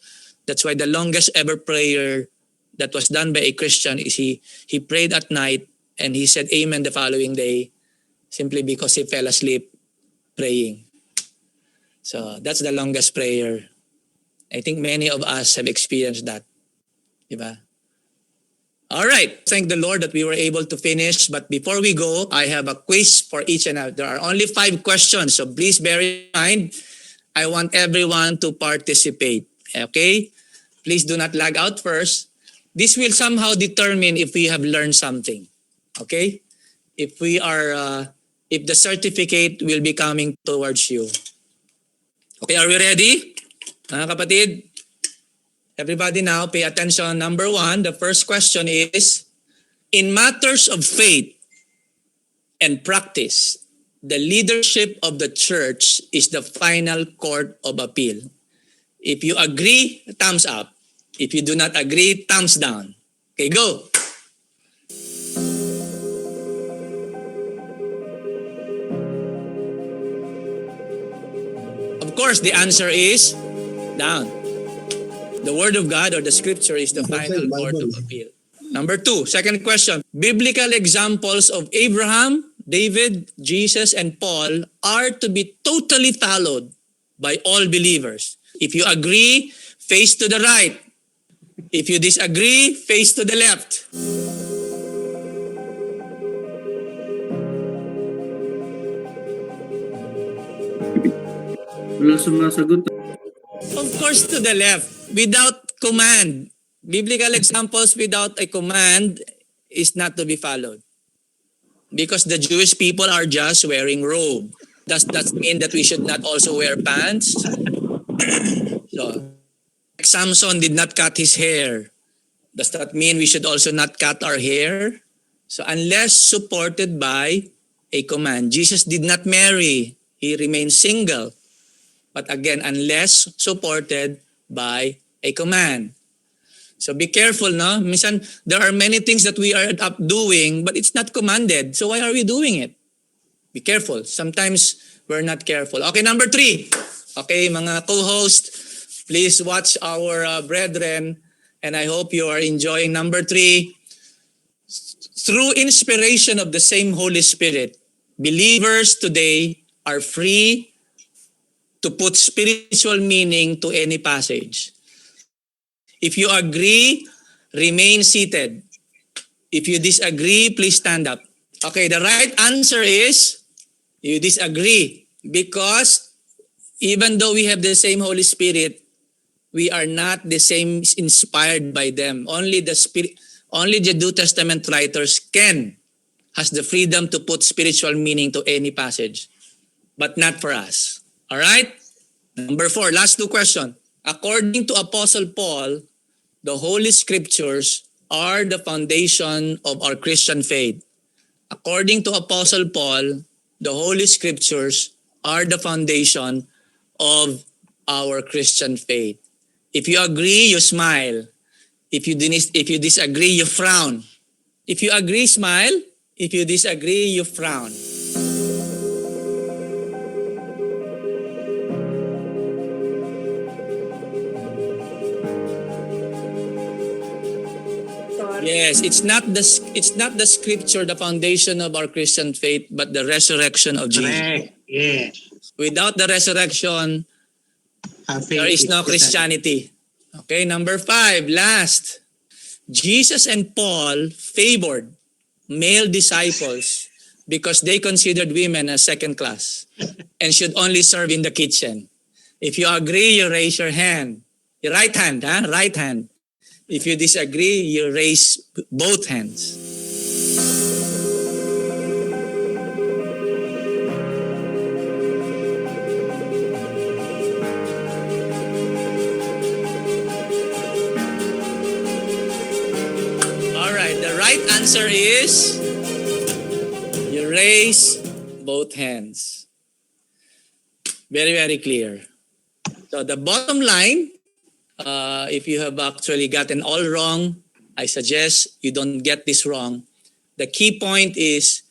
[SPEAKER 2] that's why the longest ever prayer that was done by a Christian is he prayed at night and he said amen the following day simply because he fell asleep praying. So that's the longest prayer. I think many of us have experienced that. Diba? All right. Thank the Lord that we were able to finish. But before we go, I have a quiz for each and every. There are only 5 questions. So please bear in mind, I want everyone to participate. Okay? Please do not lag out first. This will somehow determine if we have learned something. Okay? If the certificate will be coming towards you. Okay, are we ready? Mga kapatid? Everybody now, pay attention. Number 1, the first question is, in matters of faith and practice, the leadership of the church is the final court of appeal. If you agree, thumbs up. If you do not agree, thumbs down. Okay, go. Of course, the answer is down. The Word of God or the Scripture is the final court of appeal. Number 2, second question. Biblical examples of Abraham, David, Jesus, and Paul are to be totally followed by all believers. If you agree, face to the right. If you disagree, face to the left.
[SPEAKER 1] Wala sumasagot.
[SPEAKER 2] Of course, to the left. Without command. Biblical examples without a command is not to be followed. Because the Jewish people are just wearing robe. Does that mean that we should not also wear pants? So, Samson did not cut his hair. Does that mean we should also not cut our hair? So unless supported by a command. Jesus did not marry. He remained single. But again, unless supported by a command. So be careful, no? Minsan, there are many things that we are up doing, but it's not commanded. So why are we doing it? Be careful. Sometimes we're not careful. Okay, number 3. Okay, mga co-host, please watch our brethren, and I hope you are enjoying number 3. Through inspiration of the same Holy Spirit, believers today are free to put spiritual meaning to any passage. If you agree, remain seated. If you disagree, please stand up. Okay, the right answer is you disagree, because even though we have the same Holy Spirit, we are not the same inspired by them. Only the New Testament writers has the freedom to put spiritual meaning to any passage, but not for us. All right? Number 4, last 2 questions. According to Apostle Paul, the Holy Scriptures are the foundation of our Christian faith. According to Apostle Paul, the Holy Scriptures are the foundation of our Christian faith. If you agree, you smile. If you disagree, you frown. If you agree, smile. If you disagree, you frown. Yes, it's not the scripture, the foundation of our Christian faith, but the resurrection of Jesus.
[SPEAKER 1] Correct. Yes.
[SPEAKER 2] Without the resurrection, there is no Christianity. Okay, number 5, last. Jesus and Paul favored male disciples because they considered women as second class and should only serve in the kitchen. If you agree, you raise your hand. Your right hand, right hand. If you disagree, you raise both hands. All right, the right answer is you raise both hands. Very, very clear. So the bottom line, if you have actually gotten all wrong, I suggest you don't get this wrong. The key point is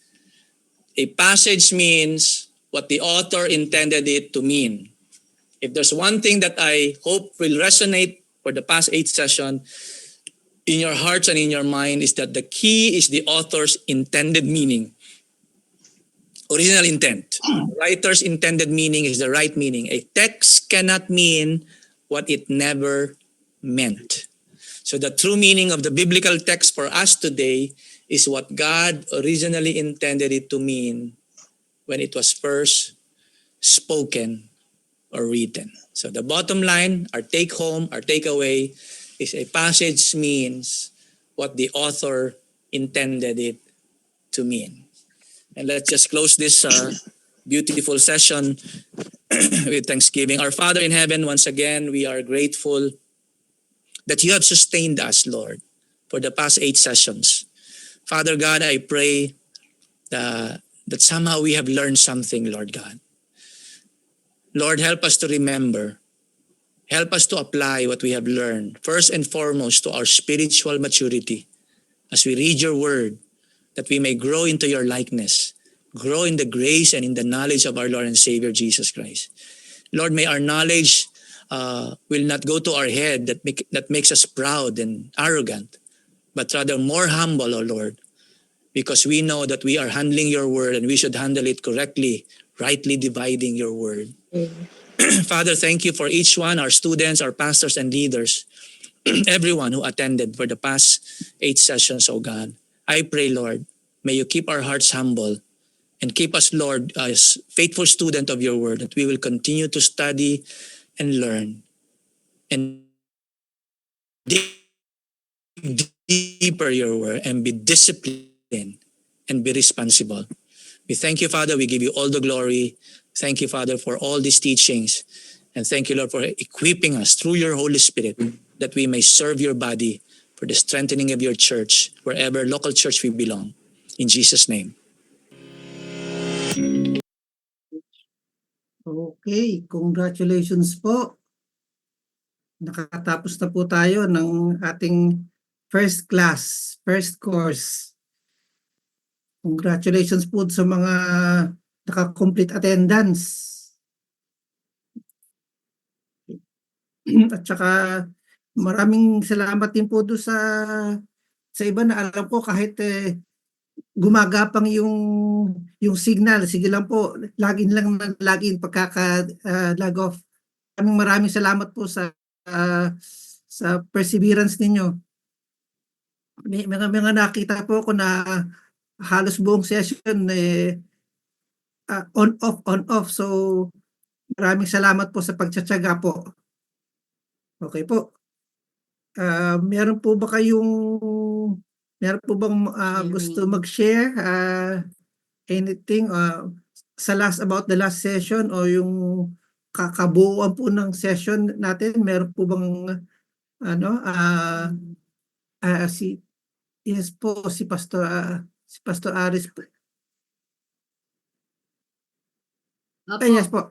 [SPEAKER 2] a passage means what the author intended it to mean. If there's one thing that I hope will resonate for the past 8 sessions in your hearts and in your mind is that the key is the author's intended meaning. Original intent. Writer's intended meaning is the right meaning. A text cannot mean what it never meant. So the true meaning of the biblical text for us today is what God originally intended it to mean when it was first spoken or written. So the bottom line, our take home, our takeaway is a passage means what the author intended it to mean. And let's just close this beautiful session with thanksgiving. Our Father in heaven, once again, we are grateful that you have sustained us, Lord, for the past 8 sessions. Father God, I pray that somehow we have learned something, Lord God. Lord, help us to remember. Help us to apply what we have learned, first and foremost, to our spiritual maturity as we read your word, that we may grow into your likeness, grow in the grace and in the knowledge of our Lord and Savior, Jesus Christ. Lord, may our knowledge will not go to our head that makes us proud and arrogant, but rather more humble, O Lord, because we know that we are handling your word and we should handle it correctly, rightly dividing your word. Father, thank you for each one, our students, our pastors and leaders, everyone who attended for the past 8 sessions, O God. I pray, Lord, may you keep our hearts humble and keep us, Lord, as faithful student of your word, that we will continue to study and learn and dig deeper your word and be disciplined and be responsible. We thank you, Father. We give you all the glory. Thank you, Father, for all these teachings. And thank you, Lord, for equipping us through your Holy Spirit that we may serve your body for the strengthening of your church, wherever local church we belong. In Jesus' name.
[SPEAKER 1] Okay, congratulations po. Nakatapos na po tayo ng ating first class, first course. Congratulations po sa mga naka-complete attendance. At saka maraming salamat din po doon sa iba na alam ko kahit gumagapang yung signal. Sige lang po, login lang ng login pagkaka-log off. Maraming salamat po sa perseverance ninyo. May mga nakita po ko na halos buong session on off. So maraming salamat po sa pagtsatsaga po. Okay po. Meron po bang gusto mag-share anything about the last session o yung kakabuuan po ng session natin? Meron po bang yes po, si Pastor Aris po. Yes po.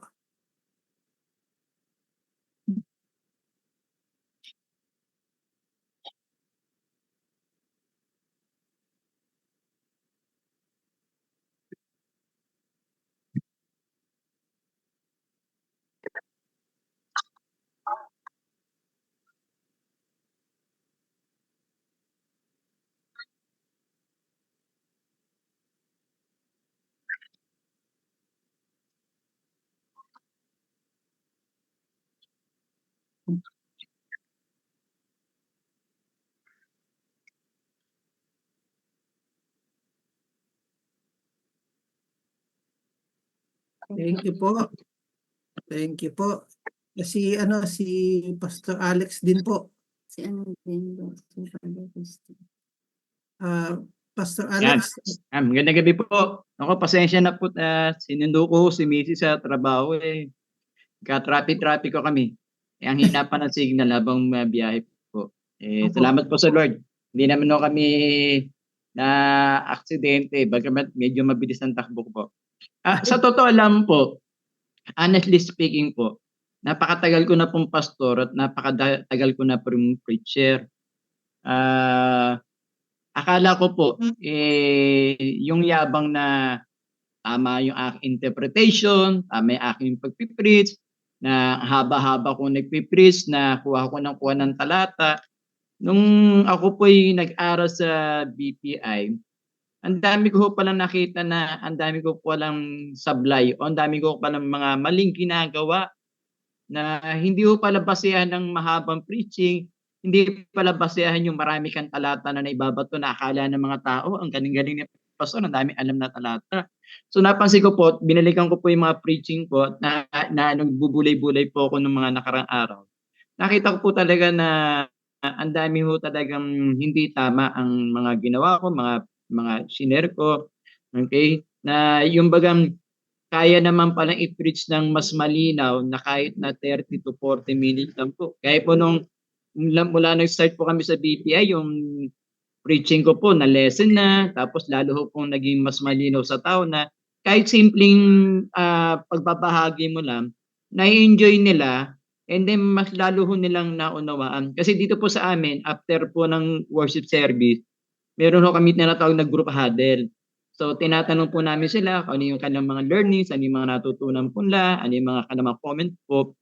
[SPEAKER 1] Thank you po. Thank you po. Si Pastor Alex din po.
[SPEAKER 3] Si ano din po.
[SPEAKER 1] Pastor Alex.
[SPEAKER 4] Magandang gabi po. Ako, pasensya na po. Sinundo ko si Missy sa trabaho eh. Ka-traffic ko kami. Ang hina pa ng signal habang biyahe po. Salamat po sa Lord. Hindi naman kami na aksidente. Bagamat medyo mabilis ang takbo ko po. Sa totoo lang po, honestly speaking po, napakatagal ko na pong pastor at napakatagal ko na pong preacher. Akala ko po, yung yabang na tama yung aking interpretation, tama yung aking pagpipreach, na haba-haba ko nagpipreach, na kuha ko ng talata. Nung ako po'y nag-aral sa BPI, ang dami ko palang nakita na ang dami ko palang sablay o ang dami ko palang mga maling ginagawa na hindi ko pala basehan ng mahabang preaching, hindi pala basehan yung marami kang talata na naibabato na akala ng mga tao, ang galing-galing ni pastor, ang dami alam na talata. So napansin ko po, binalikan ko po yung mga preaching po na nagbubulay-bulay po ako ng mga nakarang araw. Nakita ko po talaga na ang dami ho talagang hindi tama ang mga ginawa ko, mga shiner ko, okay? Na yung bagang kaya naman palang i-preach ng mas malinaw na kahit na 30 to 40 minutes lang po. Kaya po mula nag-start po kami sa BPI, yung preaching ko po na lesson na, tapos lalo ho pong naging mas malinaw sa tao na kahit simpleng pagbabahagi mo lang, na-enjoy nila, and then mas lalo ho nilang naunawaan. Kasi dito po sa amin, after po ng worship service, meron ho kami tinatawag na group huddle. So tinatanong po namin sila kung ano yung kanilang mga learnings, ano yung mga natutunan po nila, ano yung mga kanilang comment po.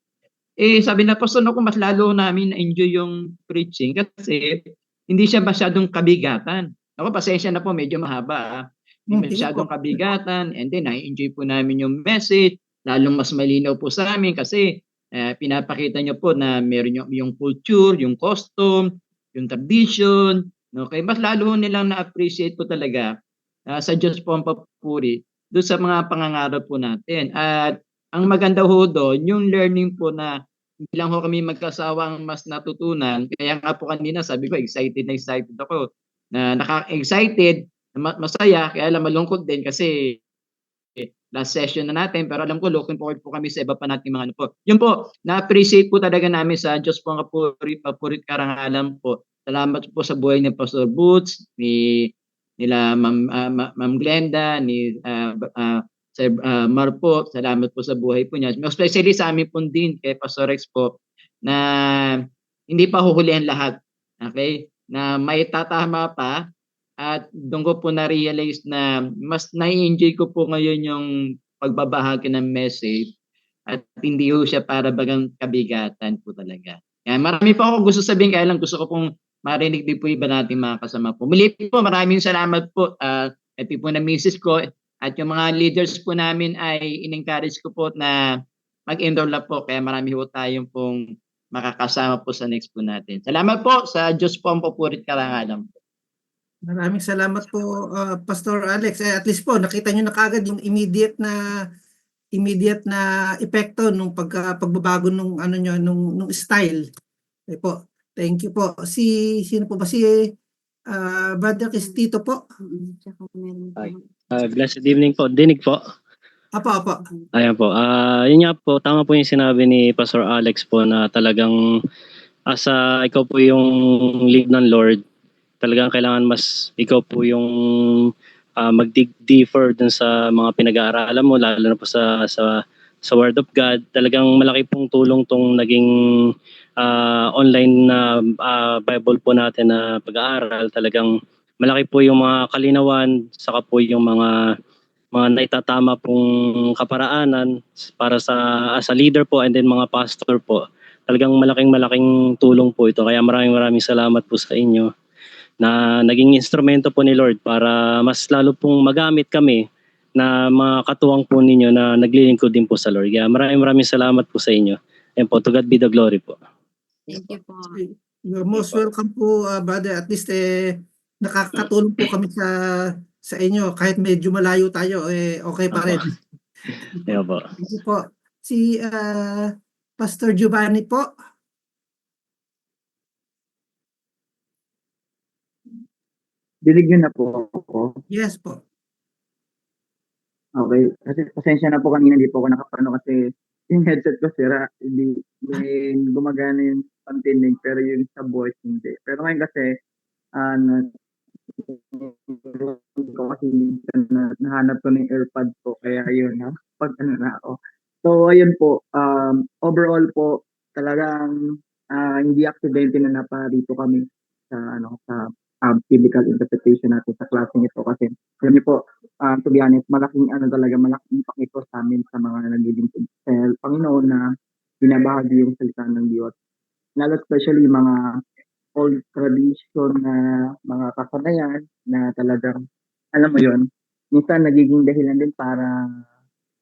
[SPEAKER 4] Sabi na po, so ako mas lalo namin na-enjoy yung preaching kasi hindi siya masyadong kabigatan. Ako, pasensya na po, medyo mahaba. Hindi masyadong kabigatan, and then na-enjoy po namin yung message, lalong mas malinaw po sa amin kasi pinapakita nyo po na meron yung culture, yung custom, yung tradition. Okay, mas lalo nilang na-appreciate po talaga sa Diyos po ang papuri doon sa mga pangangarap po natin. At ang maganda ho doon, yung learning po na hindi lang ho kami magkasawang mas natutunan. Kaya nga po kanina sabi ko, excited ako na excited na masaya, kaya lang malungkot din kasi last session na natin, pero alam ko looking forward po kami sa iba pa nating mga ano po. Yun po, na-appreciate po talaga namin sa Diyos po ang papurit karangalan po. Salamat po sa buhay ni Pastor Boots, nila Ma'am Glenda, ni Sir Mar po. Salamat po sa buhay po niya. Especially sa amin po din kay Pastor Rex po na hindi pa huhulihan lahat. Okay? Na may tatama pa. At doon ko po na-realize na mas nai-enjoy ko po ngayon yung pagbabahagi ng message at hindi ko siya para bagang kabigatan po talaga. Kaya marami pa ako gusto sabihin, kaya lang gusto ko pong marinig din po iba natin mga kasama po. Muli po, maraming salamat po. Happy po na misis ko at yung mga leaders po namin ay in-encourage ko po na mag-enroll na po. Kaya marami po tayong pong makakasama po sa next po natin. Salamat po sa Diyos po ang papurit karangalan po.
[SPEAKER 1] Maraming salamat po, Pastor Alex. At least po, nakita nyo na kaagad yung immediate na epekto nung pagbabago nung ano nyo, nung style. Po, thank you po. Sino po ba? Brother Cristito po?
[SPEAKER 3] Tsaka meron
[SPEAKER 5] Ay.
[SPEAKER 3] pa.
[SPEAKER 5] Blessed evening po. Dinig po.
[SPEAKER 1] Apo.
[SPEAKER 5] Ayan po. Yun nga po, tama po yung sinabi ni Pastor Alex po na talagang ikaw po yung lead ng Lord, talagang kailangan mas ikaw po yung mag-dig deeper dun sa mga pinag-aaralan mo, lalo na po sa Word of God. Talagang malaki pong tulong tong naging online na Bible po natin na pag-aaral. Talagang malaki po yung mga kalinawan, saka po yung mga naitatama pong kaparaanan para as a leader po and then mga pastor po. Talagang malaking tulong po ito. Kaya maraming salamat po sa inyo na naging instrumento po ni Lord para mas lalo pong magamit kami na mga katuwang po ninyo na naglilingkod din po sa Lord. Kaya maraming salamat po sa inyo. And po, to God be the glory po.
[SPEAKER 3] Thank you po.
[SPEAKER 1] You're most welcome po, brother. At least nakakatulong po kami sa inyo. Kahit medyo malayo tayo, okay pa rin.
[SPEAKER 5] Ayan po.
[SPEAKER 1] Thank you po. Si Pastor Giovanni po.
[SPEAKER 6] Dinig na po ako.
[SPEAKER 1] Yes po.
[SPEAKER 6] Okay. Kasi pasensya na po kanina, hindi po ako nakapano kasi yung headset ko sira. Hindi gumagana yung pantinig pero yung sa voice hindi. Pero ngayon kasi ko kasi nahanap ko ng AirPods ko kaya yun pag na ako. So ayun po, overall po talagang hindi aksidente na naparito kami sa biblical interpretation natin sa klaseng ito kasi alam niyo po, to be honest, malaking impact ito sa amin sa mga naglilingkod sa Panginoon na binabahagi yung salita ng Diyos. Lalo especially yung mga old tradition na mga kasanayan na talagang, alam mo yon, minsan nagiging dahilan din para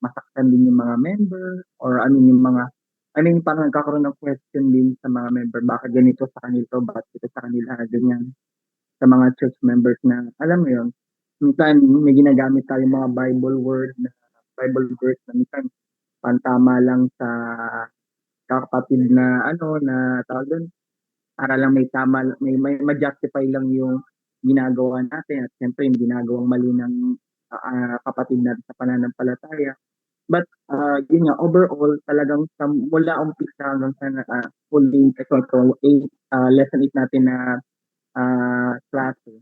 [SPEAKER 6] masaktan din yung mga member or parang nagkakaroon ng question din sa mga member, bakit ganito sa kanila, bakit ito sa kanila, ganyan. Sa mga church members na, alam mo yon, minsan may ginagamit tayong mga Bible verse na minsan pantama lang sa kapatid na na tawag doon, para lang may tama, may ma-justify lang yung ginagawa natin at siyempre yung ginagawang mali ng kapatid natin sa pananampalataya. But yun nga, overall talagang mula umpisa hanggang sa fully lesson 8 natin na klase.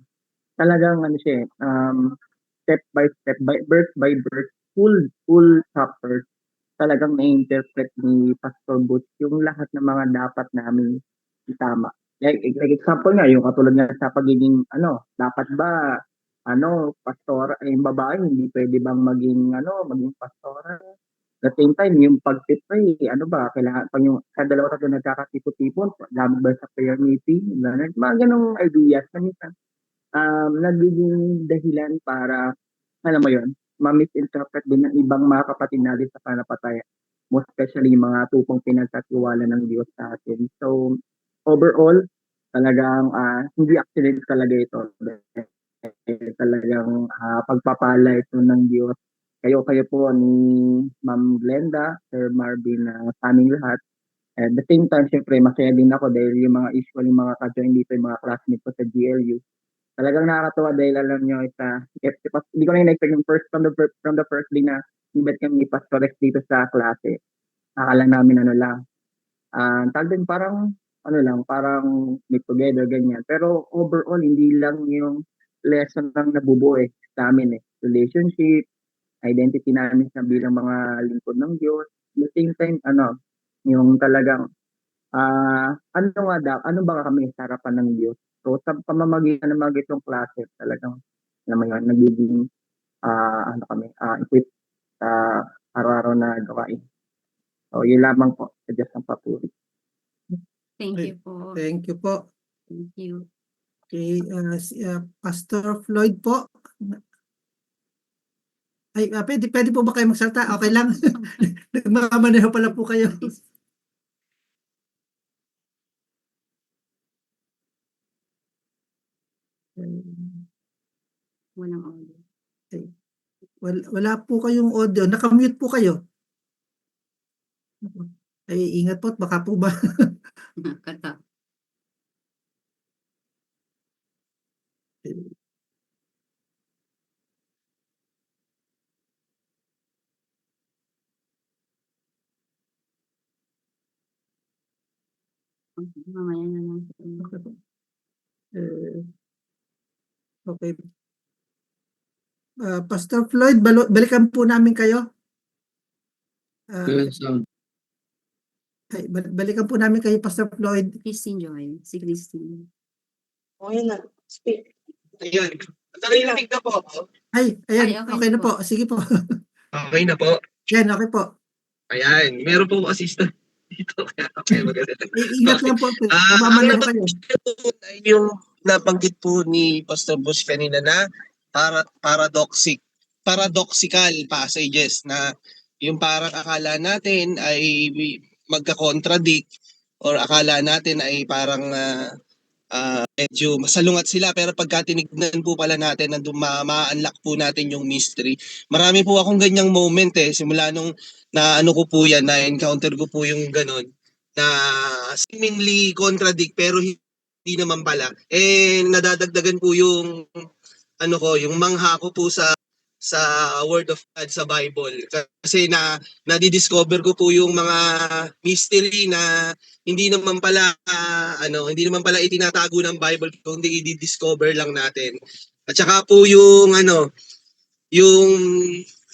[SPEAKER 6] Talagang step by step, verse by verse, full chapters, talagang na-interpret ni Pastor Boots yung lahat ng mga dapat namin itama. Like example nga, yung katulad nga sa pagiging, dapat ba, pastor, yung babae, hindi pwede bang maging pastora? At the same time, yung pag-pray, kailangan pa yung sa dalawa tatlo nagkakatipon-tipon, gamit ba sa prayer meeting, mga ganong ideas na minsan, nagiging dahilan para, alam mo yun, ma-misinterpret din ng ibang mga kapatid natin sa panapataya. Most especially yung mga tupong pinagkatiwala ng Diyos sa atin. So, overall, talagang hindi accident talaga ito. Talagang pagpapala ito ng Diyos. Kayo po ni Ma'am Glenda, Sir Marvin, sa aming lahat. At the same time, syempre, masaya din ako dahil yung mga usual, yung mga ka-join dito, yung mga classmates ko sa GLU. talagang nakakatuwa dahil alam nyo, hindi ko na in-expect yung from the first day na invite kami ni Pastor Rex dito sa klase. Akala namin ano lang, tawag din parang ano lang, parang meet together, ganyan. Pero overall, hindi lang yung lesson lang nabubuo sa amin relationship, identity namin sa bilang mga lingkod ng Diyos. At the same time, yung talagang, ano nga daw, ano ba kami sa harapan ng Diyos. So, sa pamamagitan ng mga gitong klase, talagang, alam mo yun, nagiging, equipped sa araw-araw na gawain. So, yun lamang po, sa Diyos ang papuri.
[SPEAKER 3] Thank
[SPEAKER 1] Ay,
[SPEAKER 3] you po.
[SPEAKER 1] Thank you po.
[SPEAKER 3] Thank you.
[SPEAKER 1] Okay, Pastor Floyd po. Ay, pwede po ba kayo magsalita? Okay lang. Nagmamaneho pala po kayo.
[SPEAKER 3] Walang audio.
[SPEAKER 1] Wala po kayong audio. Nakamute po kayo. Ay, ingat po. Baka po ba?
[SPEAKER 3] Kata. Mamaya na lang.
[SPEAKER 1] Okay. Pastor Floyd, balikan po namin kayo. Balikan po namin kayo, Pastor Floyd.
[SPEAKER 3] Christine Joy. Si Christine.
[SPEAKER 7] Okay na. Speak. Ayun. Narinig na po ako.
[SPEAKER 1] Ay, ayan.
[SPEAKER 3] Ay, okay
[SPEAKER 1] Okay
[SPEAKER 3] na
[SPEAKER 1] na po. Sige po.
[SPEAKER 7] Okay na po.
[SPEAKER 1] Yan, okay po.
[SPEAKER 7] Ayan. Meron po assistant dito. Kaya okay, maganda.
[SPEAKER 1] Ingat lang po.
[SPEAKER 7] Ang
[SPEAKER 1] Mamaneho kayo.
[SPEAKER 7] nabanggit po ay yung nabanggit po ni Pastor Bush kanina na paradoxical passages na yung parang akala natin ay magka-contradict or akala natin ay parang medyo masalungat sila, pero pagka tinignan po pala natin nandun ma-unlock po natin yung mystery. Marami po akong ganyang moment simula nung na ano ko po yan, na encounter ko po yung ganon na seemingly contradict pero hindi naman pala. Nadadagdagan po yung yung mangha ko po sa Word of God sa Bible. Kasi nadidiscover ko po yung mga mystery na hindi naman pala itinatago ng Bible, kundi i-discover lang natin. At saka po yung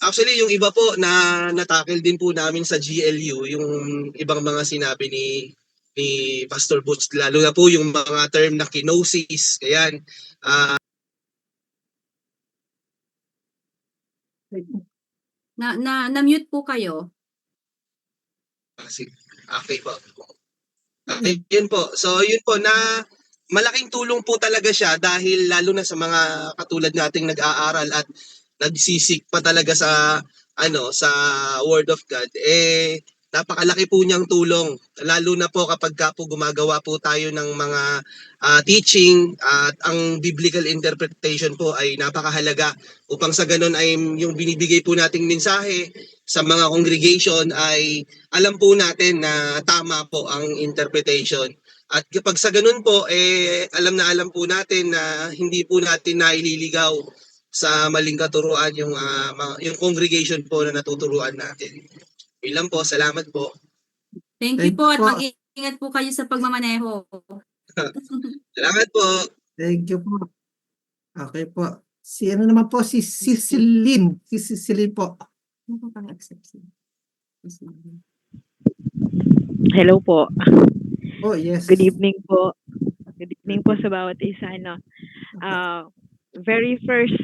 [SPEAKER 7] actually yung iba po na natakil din po namin sa GLU, yung ibang mga sinabi ni Pastor Butch, lalo na po yung mga term na kenosis, ayan.
[SPEAKER 3] Na-mute po kayo.
[SPEAKER 7] Okay po. Okay, yun po. So yun po na malaking tulong po talaga siya dahil lalo na sa mga katulad nating nag-aaral at nagsisik pa talaga sa sa Word of God, napakalaki po niyang tulong, lalo na po kapag po gumagawa po tayo ng mga teaching at ang biblical interpretation po ay napakahalaga upang sa ganun ay yung binibigay po nating mensahe sa mga congregation ay alam po natin na tama po ang interpretation. At kapag sa ganun po, alam po natin na hindi po natin naililigaw sa maling katuruan yung congregation po na natuturuan natin. Ilan po, salamat po.
[SPEAKER 3] Thank you po at mag-ingat po kayo sa pagmamaneho.
[SPEAKER 7] Salamat po.
[SPEAKER 1] Thank you po. Okay po. Si ano naman po, si Cecilin. Si Cecilin po.
[SPEAKER 3] Ano po pang accept?
[SPEAKER 8] Hello po.
[SPEAKER 1] Oh, yes.
[SPEAKER 8] Good evening po. Good evening po sa bawat isa. Very first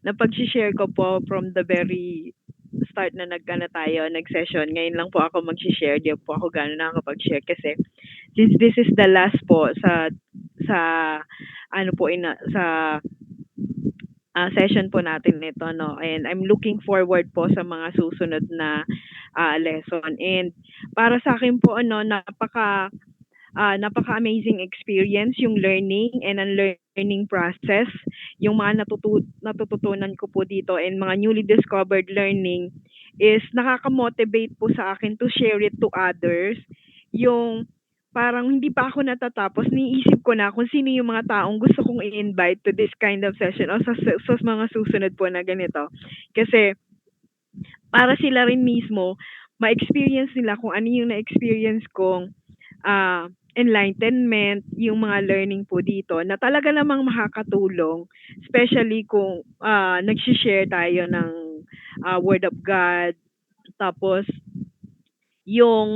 [SPEAKER 8] na pag-share ko po from the very start na nag-session. Ngayon lang po ako mag-share. Di po ako gano'n nakakapag-share kasi since this is the last po sa session po natin nito, no? And I'm looking forward po sa mga susunod na lesson. And para sa akin po, napaka-amazing experience yung learning and unlearning process. Yung mga natututunan ko po dito and mga newly discovered learning is nakaka-motivate po sa akin to share it to others. Yung parang hindi pa ako natatapos, niisip ko na kung sino yung mga taong gusto kong i-invite to this kind of session o sa mga susunod po na ganito. Kasi para sila rin mismo, ma-experience nila kung ano yung na-experience kong enlightenment, yung mga learning po dito na talaga namang makakatulong, especially kung nag-share tayo ng Word of God, tapos yung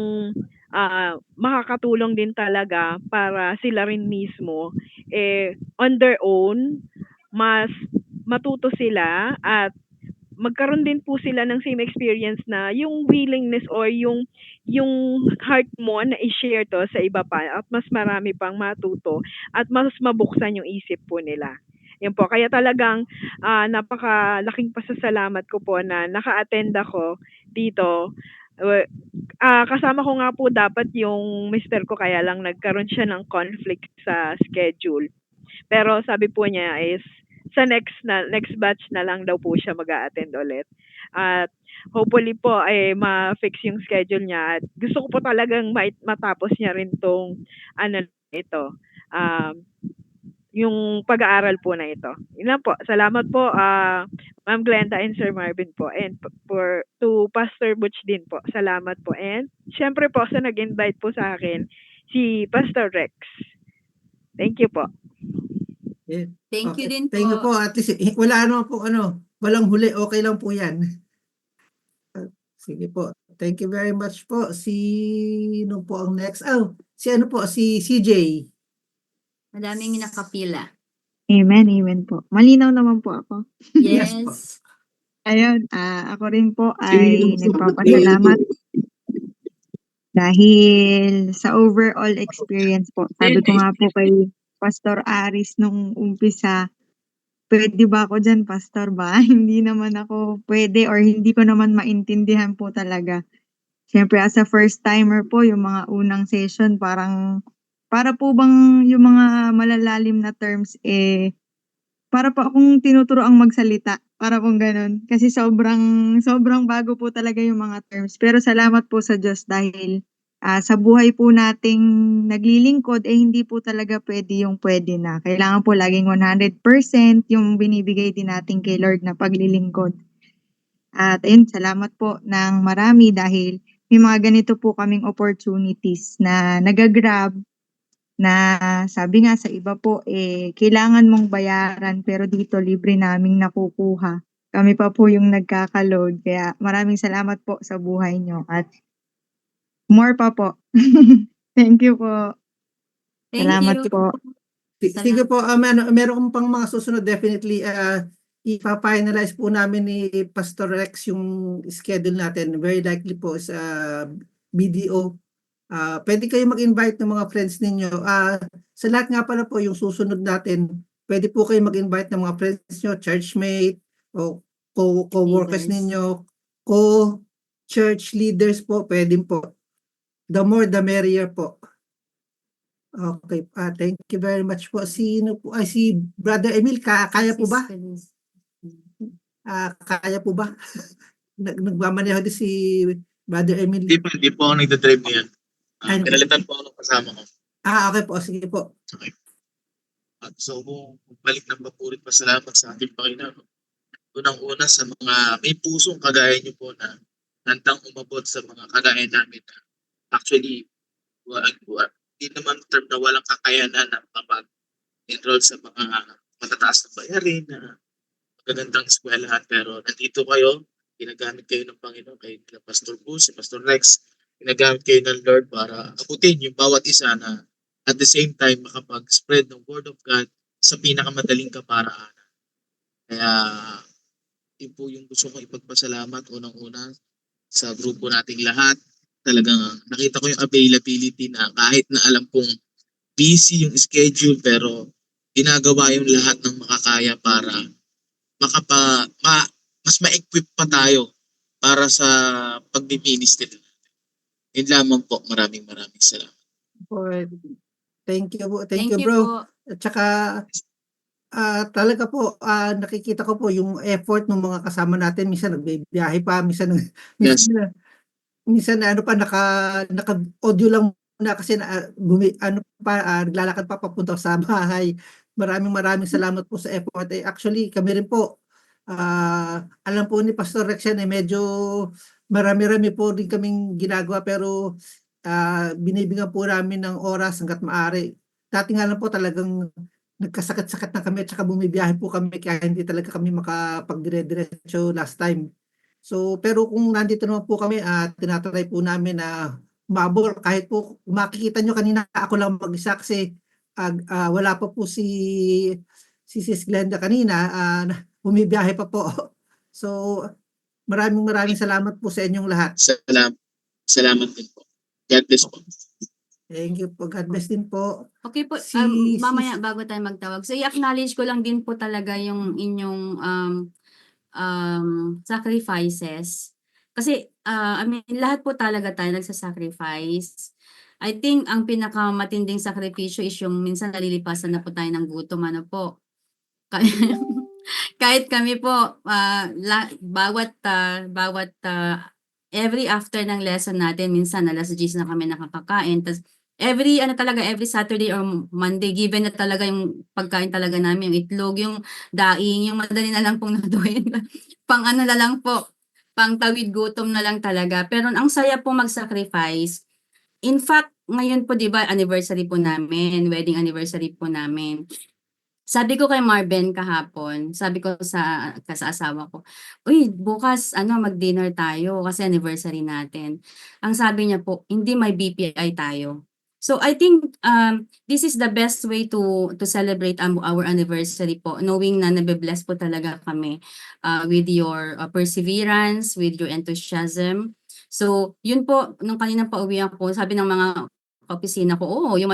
[SPEAKER 8] makakatulong din talaga para sila rin mismo on their own mas matuto sila at magkaroon din po sila ng same experience na yung willingness or yung heart mo na i-share to sa iba pa at mas marami pang matuto at mas mabuksan yung isip po nila. Yan po. Kaya talagang napakalaking pasasalamat ko po na naka-attend ako dito. Kasama ko nga po dapat yung mister ko kaya lang nagkaroon siya ng conflict sa schedule. Pero sabi po niya is sa next batch na lang daw po siya mag-a-attend ulit. At hopefully po ma-fix yung schedule niya. At gusto ko po talagang matapos niya rin tong yung pag-aaral po na ito. Yun lang po. Salamat po Ma'am Glenda and Sir Marvin po. And to Pastor Butch din po. Salamat po. And syempre po sa nag-invite po sa akin si Pastor Rex. Thank you po.
[SPEAKER 3] Thank you din po.
[SPEAKER 1] Thank you po. At least, wala walang huli. Okay lang po yan. Sige po. Thank you very much po. Sino po ang next? Si CJ.
[SPEAKER 3] Madaming nakapila.
[SPEAKER 9] Amen po. Malinaw naman po ako.
[SPEAKER 1] Yes po.
[SPEAKER 3] Yes.
[SPEAKER 9] Ayun, ako rin po ay nagpapasalamat dahil sa overall experience po. Sabi ko nga po kay Pastor Aris nung umpisa, pwede ba ako dyan, Pastor ba? Hindi naman ako pwede or hindi ko naman maintindihan po talaga. Siyempre, as a first timer po, yung mga unang session, para po bang yung mga malalalim na terms, para po akong tinuturo ang magsalita. Para pong ganun. Kasi sobrang bago po talaga yung mga terms. Pero salamat po sa Diyos dahil sa buhay po nating naglilingkod, hindi po talaga pwede yung pwede na. Kailangan po laging 100% yung binibigay din natin kay Lord na paglilingkod. At ayun, salamat po ng marami dahil may mga ganito po kaming opportunities na nagagrab na sabi nga sa iba po, kailangan mong bayaran pero dito libre naming nakukuha. Kami pa po yung nagkaka-load. Kaya maraming salamat po sa buhay nyo at more pa po. Thank you po.
[SPEAKER 3] Thank
[SPEAKER 9] Salamat
[SPEAKER 3] you.
[SPEAKER 9] po.
[SPEAKER 1] Sige po, meron pang mga susunod definitely ipa-finalize po namin ni Pastor Rex yung schedule natin. Very likely po sa BDO. Pwede kayo mag-invite ng mga friends ninyo. Sa lahat nga pala po yung susunod natin, pwede po kayo mag-invite ng mga friends nyo, churchmate, o co-workers
[SPEAKER 3] Leaders.
[SPEAKER 1] ninyo, co-church leaders po, pwede po. The more the merrier po. Okay, thank you very much po. Si Brother Emil, kaya po ba? Kaya po ba? Nagmamaneho din si Brother Emil.
[SPEAKER 10] Hindi po ako nagdadrive niyan.
[SPEAKER 1] Ano po?
[SPEAKER 10] Pinalitan po ako ng kasama ko.
[SPEAKER 1] Okay po, sige po.
[SPEAKER 10] Okay. So, balik ng papurit pasalamat sa ating Panginoon. Unang-una sa mga may pusong kagaya niyo po na handang umabot sa mga kagaya namin. Actually, hindi naman term na walang kakayanan na mag-enroll sa mga matataas na bayarin na magagandang eskwelahan. Pero nandito kayo, ginagamit kayo ng Panginoon kay Pastor Bus, si Pastor Rex, ginagamit kayo ng Lord para abutin yung bawat isa na at the same time makapag-spread ng Word of God sa pinakamadaling kaparaan. Kaya yun po yung gusto kong ipagpasalamat unang-una sa grupo nating lahat. Talagang nakita ko yung availability na kahit na alam kong busy yung schedule pero ginagawa yung lahat ng makakaya para mas ma-equip pa tayo para sa pag-ministry. Yun lamang po. Maraming salamat.
[SPEAKER 1] Thank you po.
[SPEAKER 3] Thank you
[SPEAKER 1] bro.
[SPEAKER 3] po.
[SPEAKER 1] At saka talaga po nakikita ko po yung effort ng mga kasama natin. Minsan nagbibiyahe pa, minsan
[SPEAKER 10] Yes.
[SPEAKER 1] minsan naka-audio lang muna kasi naglalakad pa papunta sa bahay. Maraming salamat po sa effort. Actually, kami rin po, alam po ni Pastor Rex yan, medyo marami-rami po rin kaming ginagawa pero binibigyan po namin ng oras hanggat maaari. Dati nga lang po talagang nagkasakit-sakit na kami at saka bumibiyahe po kami kaya hindi talaga kami makapagdire-diretso last time. So, pero kung nandito naman po kami at tinatry po namin na umabot, kahit po makikita nyo kanina ako lang mag-isa kasi wala pa po si Sis Glenda kanina, bumibiyahe pa po. So, maraming salamat po sa inyong lahat.
[SPEAKER 10] Salamat din po. God bless po.
[SPEAKER 1] Thank you po. God bless din po.
[SPEAKER 3] Okay po,
[SPEAKER 1] Si-
[SPEAKER 3] mamaya bago tayo magtawag. So i-acknowledge ko lang din po talaga yung inyong sacrifices. Kasi I mean, lahat po talaga tayo nagsasacrifice. I think ang pinakamatinding sakripisyo is yung minsan nalilipasan na po tayo ng gutom, ano po. Kahit kami po, bawat every after ng lesson natin, minsan alas 10 na kami nakakakain. Tas every Saturday or Monday, given na talaga yung pagkain talaga namin, yung itlog, yung daing, yung madali na lang pong naduin. Pang ano na lang po, pang tawid gutom na lang talaga. Pero ang saya po mag-sacrifice. In fact, ngayon po 'di ba anniversary po namin, wedding anniversary po namin. Sabi ko kay Marben kahapon, sabi ko sa asawa ko, "Uy, bukas mag-dinner tayo kasi anniversary natin." Ang sabi niya po, "Hindi, may BPI tayo." So I think this is the best way to celebrate our anniversary po, knowing na nabe-bless po talaga kami with your perseverance, with your enthusiasm. So yun po, nung kanina pauwi ako, sabi ng mga opisina ko, "Oh, you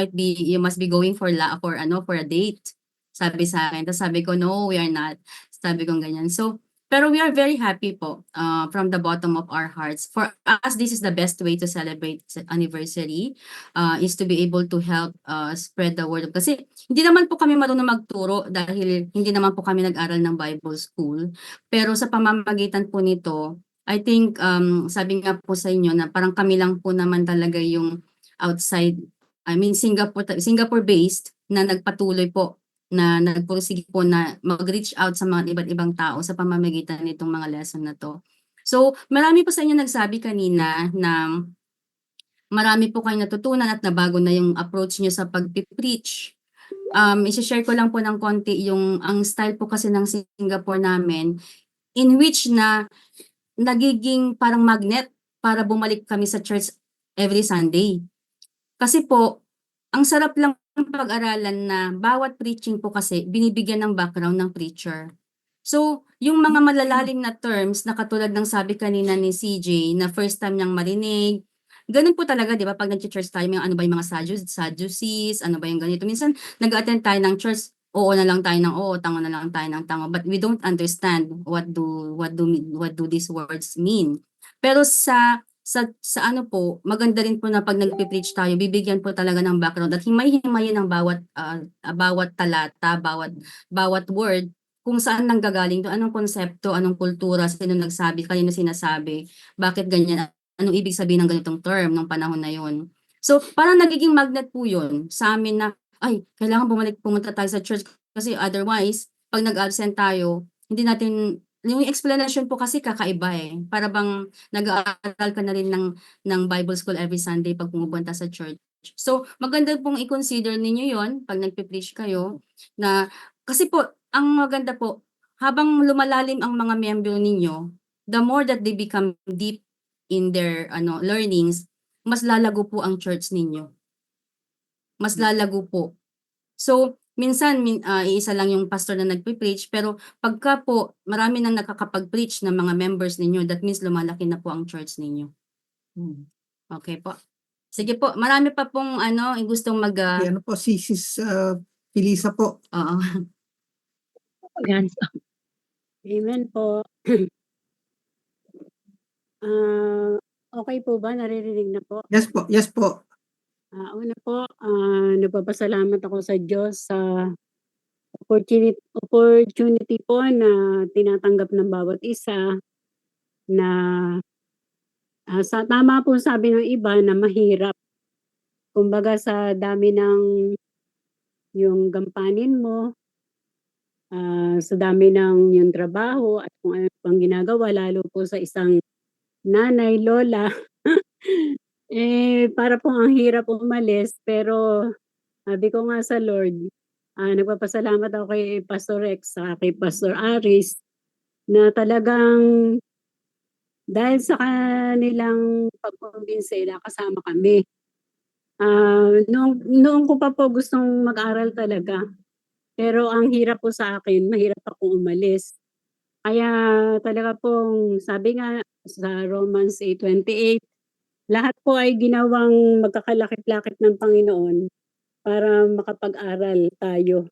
[SPEAKER 3] must be going for a date." Sabi sa akin. Tapos sabi ko, "No, we are not." Sabi ko ganyan. So, pero we are very happy po from the bottom of our hearts. For us, this is the best way to celebrate anniversary, is to be able to help spread the word. Kasi hindi naman po kami marunong magturo dahil hindi naman po kami nag-aral ng Bible school. Pero sa pamamagitan po nito, I think, sabi nga po sa inyo na parang kami lang po naman talaga yung outside, I mean Singapore-based na nagpatuloy po na nagpursige po na mag-reach out sa mga iba't ibang tao sa pamamagitan nitong mga lesson na to. So, marami po sa inyo nagsabi kanina na marami po kayong natutunan at nabago na yung approach nyo sa pag-preach. I-share ko lang po ng konti ang style po kasi ng Singapore namin in which na nagiging parang magnet para bumalik kami sa church every Sunday. Kasi po, ang sarap lang pag-aralan na bawat preaching po kasi binibigyan ng background ng preacher. So, yung mga malalalim na terms na katulad ng sabi kanina ni CJ na first time niyang marinig, ganun po talaga, di ba? Pag nag-church tayo, ano ba yung mga Sadducees, ano ba yung ganito. Minsan, nag-attend tayo ng church, oo na lang tayo ng oo, tango na lang tayo ng tango. But we don't understand what do these words mean. Pero sa ano po, maganda rin po na pag nagpe-preach tayo, bibigyan po talaga ng background at himay-himayin ng bawat talata, bawat word, kung saan nanggagaling to, anong konsepto, anong kultura, sino nagsabi, kanino sinasabi, bakit ganyan, anong ibig sabihin ng ganitong term nung panahon na yun. So, parang nagiging magnet po yun sa amin na, ay, kailangan pumunta tayo sa church kasi otherwise, pag nag-absent tayo, hindi natin, yung explanation po kasi kakaiba eh. Para bang nag-aaral ka na rin ng Bible school every Sunday pag pumupunta sa church. So, maganda pong i-consider ninyo yon pag nagpe-preach kayo na, kasi po, ang maganda po, habang lumalalim ang mga miyembro ninyo, the more that they become deep in their learnings, mas lalago po ang church ninyo. Mas lalago po. So, minsan iisa lang yung pastor na nagpe-preach, pero pagka po marami nang nakakapag-preach ng mga members ninyo, that means lumalaki na po ang church ninyo. Okay po. Sige po, marami pa pong gustong
[SPEAKER 1] Ano po, si Sis Felisa po.
[SPEAKER 3] Oo.
[SPEAKER 11] Yan. Amen po. Okay po ba? Naririnig na po?
[SPEAKER 1] Yes po, yes po.
[SPEAKER 11] Una po, nagpapasalamat ako sa Diyos sa opportunity po na tinatanggap ng bawat isa na tama po sabi ng iba na mahirap kumbaga sa dami ng yung gampanin mo, sa dami ng yung trabaho at kung ano pang ginagawa lalo po sa isang nanay, lola, para pong ang hirap umalis pero sabi ko nga sa Lord, nagpapasalamat ako kay Pastor Rex saka kay Pastor Aris na talagang dahil sa kanilang pagkumbinsi nakasama kami. Noong ko pa po gustong mag-aral talaga, pero ang hirap po sa akin, mahirap akong umalis. Kaya talaga pong sabi nga sa Romans 8:28, lahat po ay ginawang magkakalakip-lakip ng Panginoon para makapag-aral tayo.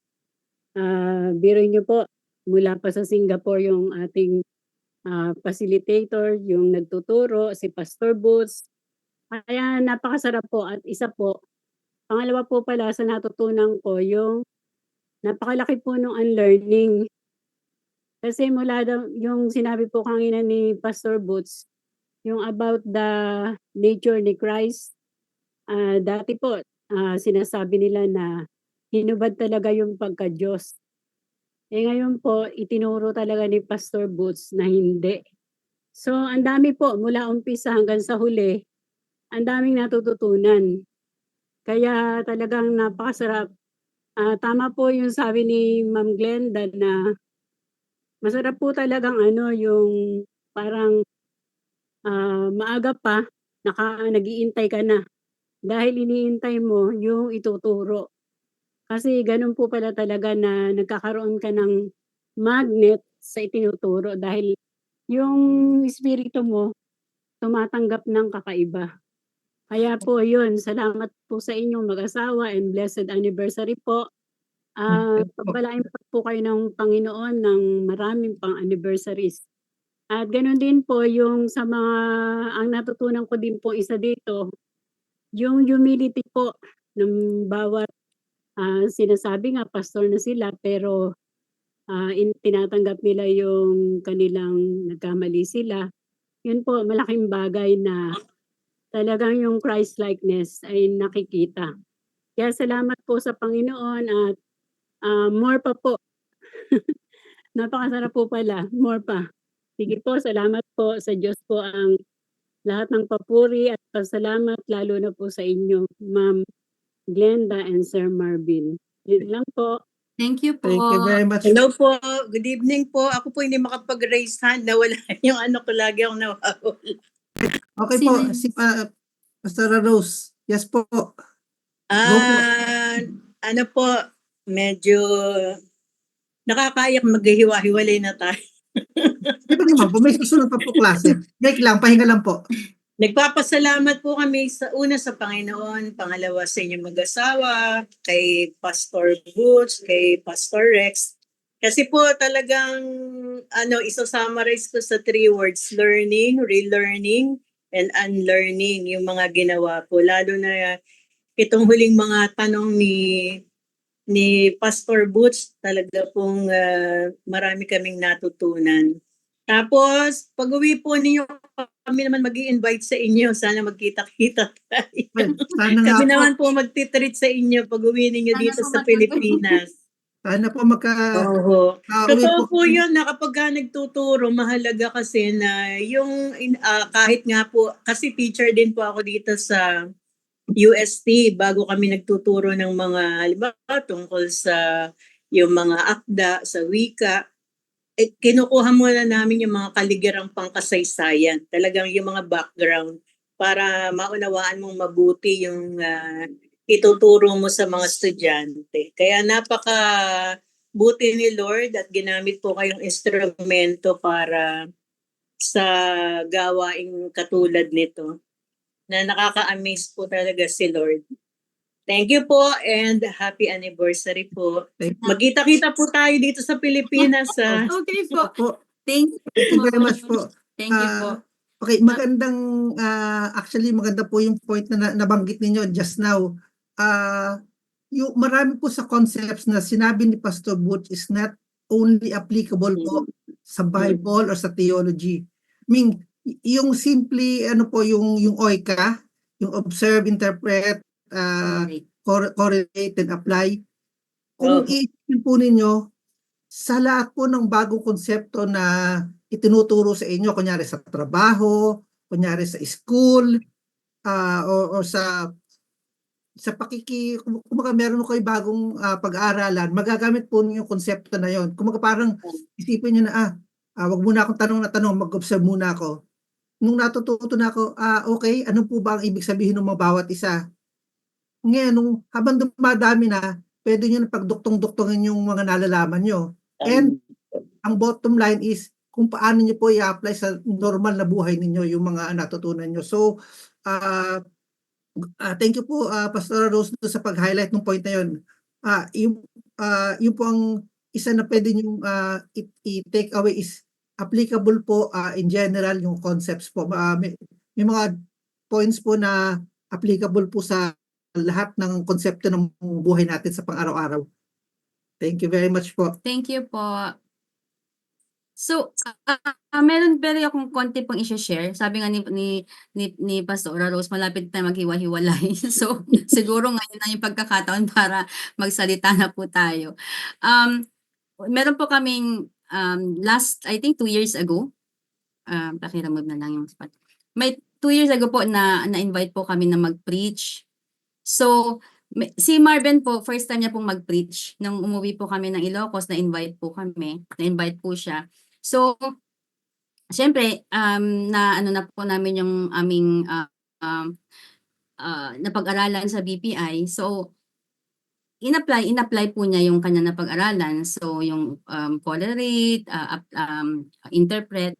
[SPEAKER 11] Biruin niyo po, mula pa sa Singapore yung ating facilitator, yung nagtuturo, si Pastor Boots. Kaya napakasarap po at isa po, pangalawa po pala sa natutunan ko yung napakalaki po nung unlearning. Kasi mula daw, yung sinabi po kanina ni Pastor Boots, yung about the nature ni Christ, dati po sinasabi nila na hinubad talaga yung pagka-Diyos. Ngayon po, itinuro talaga ni Pastor Boots na hindi. So, ang dami po, mula umpisa hanggang sa huli, ang daming natututunan. Kaya talagang napakasarap. Tama po yung sabi ni Ma'am Glenda na masarap po talagang yung parang maaga pa, nag-iintay ka na. Dahil iniintay mo yung ituturo. Kasi ganun po pala talaga na nagkakaroon ka ng magnet sa itinuturo dahil yung espiritu mo tumatanggap ng kakaiba. Kaya po yun, salamat po sa inyong mag-asawa and blessed anniversary po. Pagpalain po kayo ng Panginoon ng maraming pang anniversaries. At ganun din po yung sa mga, ang natutunan ko din po isa dito, yung humility po ng bawat sinasabi nga pastor na sila pero tinatanggap nila yung kanilang nagkamali sila. Yun po, malaking bagay na talagang yung Christ-likeness ay nakikita. Kaya salamat po sa Panginoon at more pa po. Napakasarap po pala, more pa. Sige po, salamat po sa Diyos po ang lahat ng papuri at pasalamat lalo na po sa inyo, Ma'am Glenda and Sir Marvin. Yun lang po.
[SPEAKER 3] Thank you po.
[SPEAKER 1] Thank you very much.
[SPEAKER 12] Hello po, good evening po. Ako po hindi makapag-raise hand, nawala yung ano ko, lagi akong nawawala.
[SPEAKER 1] Okay po, si Pastor Rose. Yes po. Go po.
[SPEAKER 12] Ano po, medyo nakakaiyak, maghihiwa-hiwalay na tayo.
[SPEAKER 1] Di ba naman po, may susunod pa po klase. Break lang, pahinga lang po.
[SPEAKER 12] Nagpapasalamat po kami sa una sa Panginoon, pangalawa sa inyong mag-asawa, kay Pastor Boots, kay Pastor Rex. Kasi po talagang isa-summarize ko sa 3 words, learning, relearning, and unlearning yung mga ginawa po. Lalo na itong huling mga tanong ni Pastor Boots, talaga pong marami kaming natutunan. Tapos, pag-uwi po ninyo, kami naman mag-i-invite sa inyo. Sana magkita-kita tayo. Kami naman po magtitreat sa inyo pag-uwi ninyo dito sa Pilipinas.
[SPEAKER 1] Sana po
[SPEAKER 12] Oo. Totoo po yun na kapag nagtuturo, mahalaga kasi na yung kahit nga po, kasi teacher din po ako dito sa UST bago kami nagtuturo ng mga halimbawa tungkol sa yung mga akda, sa wika. Kinukuha muna namin yung mga kaligirang pangkasaysayan, talagang yung mga background para maunawaan mong mabuti yung ituturo mo sa mga estudyante. Kaya napaka buti ni Lord at ginamit po kayong instrumento para sa gawaing katulad nito na nakaka-amaze po talaga si Lord. Thank you po and happy anniversary po. Magkita-kita po tayo dito sa Pilipinas.
[SPEAKER 3] Okay po. Thank
[SPEAKER 1] you very much po.
[SPEAKER 3] Thank you po.
[SPEAKER 1] Okay, magandang actually maganda po yung point na nabanggit ninyo just now. Yung marami po sa concepts na sinabi ni Pastor Butch is not only applicable po sa Bible or sa theology. I mean, yung simply yung OICA, yung observe, interpret, correlate and apply. Kung iisipin po ninyo, sa lahat po ng bagong konsepto na itinuturo sa inyo, kunyari sa trabaho, kunyari sa school, o sa kumaga meron kayo bagong pag-aaralan, magagamit po ninyo yung konsepto na yon. Kumaga parang isipin nyo na, wag muna akong tanong na tanong, mag-observe muna ako. Nung natututo na ako, okay, ano po ba ang ibig sabihin ng mga bawat isa? Ngayon, habang dumadami na, pwede nyo na pagduktong-duktongin yung mga nalalaman nyo. And ang bottom line is, kung paano nyo po i-apply sa normal na buhay ninyo yung mga natutunan nyo. So, thank you po, Pastor Rose, sa pag-highlight ng point na yun. Yung po ang isa na pwede nyo i-take away is applicable po in general yung concepts po. May mga points po na applicable po sa lahat ng konsepto ng buhay natin sa pang-araw-araw. Thank you very much po.
[SPEAKER 3] Thank you po. So, meron akong konti pang i-share. Sabi nga ni Pastor Rose, malapit na maghiwa-hiwalay. So, siguro ngayon na yung pagkakataon para magsalita na po tayo. Meron po kaming last, I think 2 years ago, pakiremove na lang yung spot. May 2 years ago po na-invite po kami na mag-preach. So, si Marvin po, first time niya pong mag-preach. Nung umuwi po kami ng Ilocos, na-invite po siya. So, syempre, na po namin yung aming napag-aralan sa BPI. So, in-apply po niya yung kanya napag-aralan. So, yung tolerate, interpret.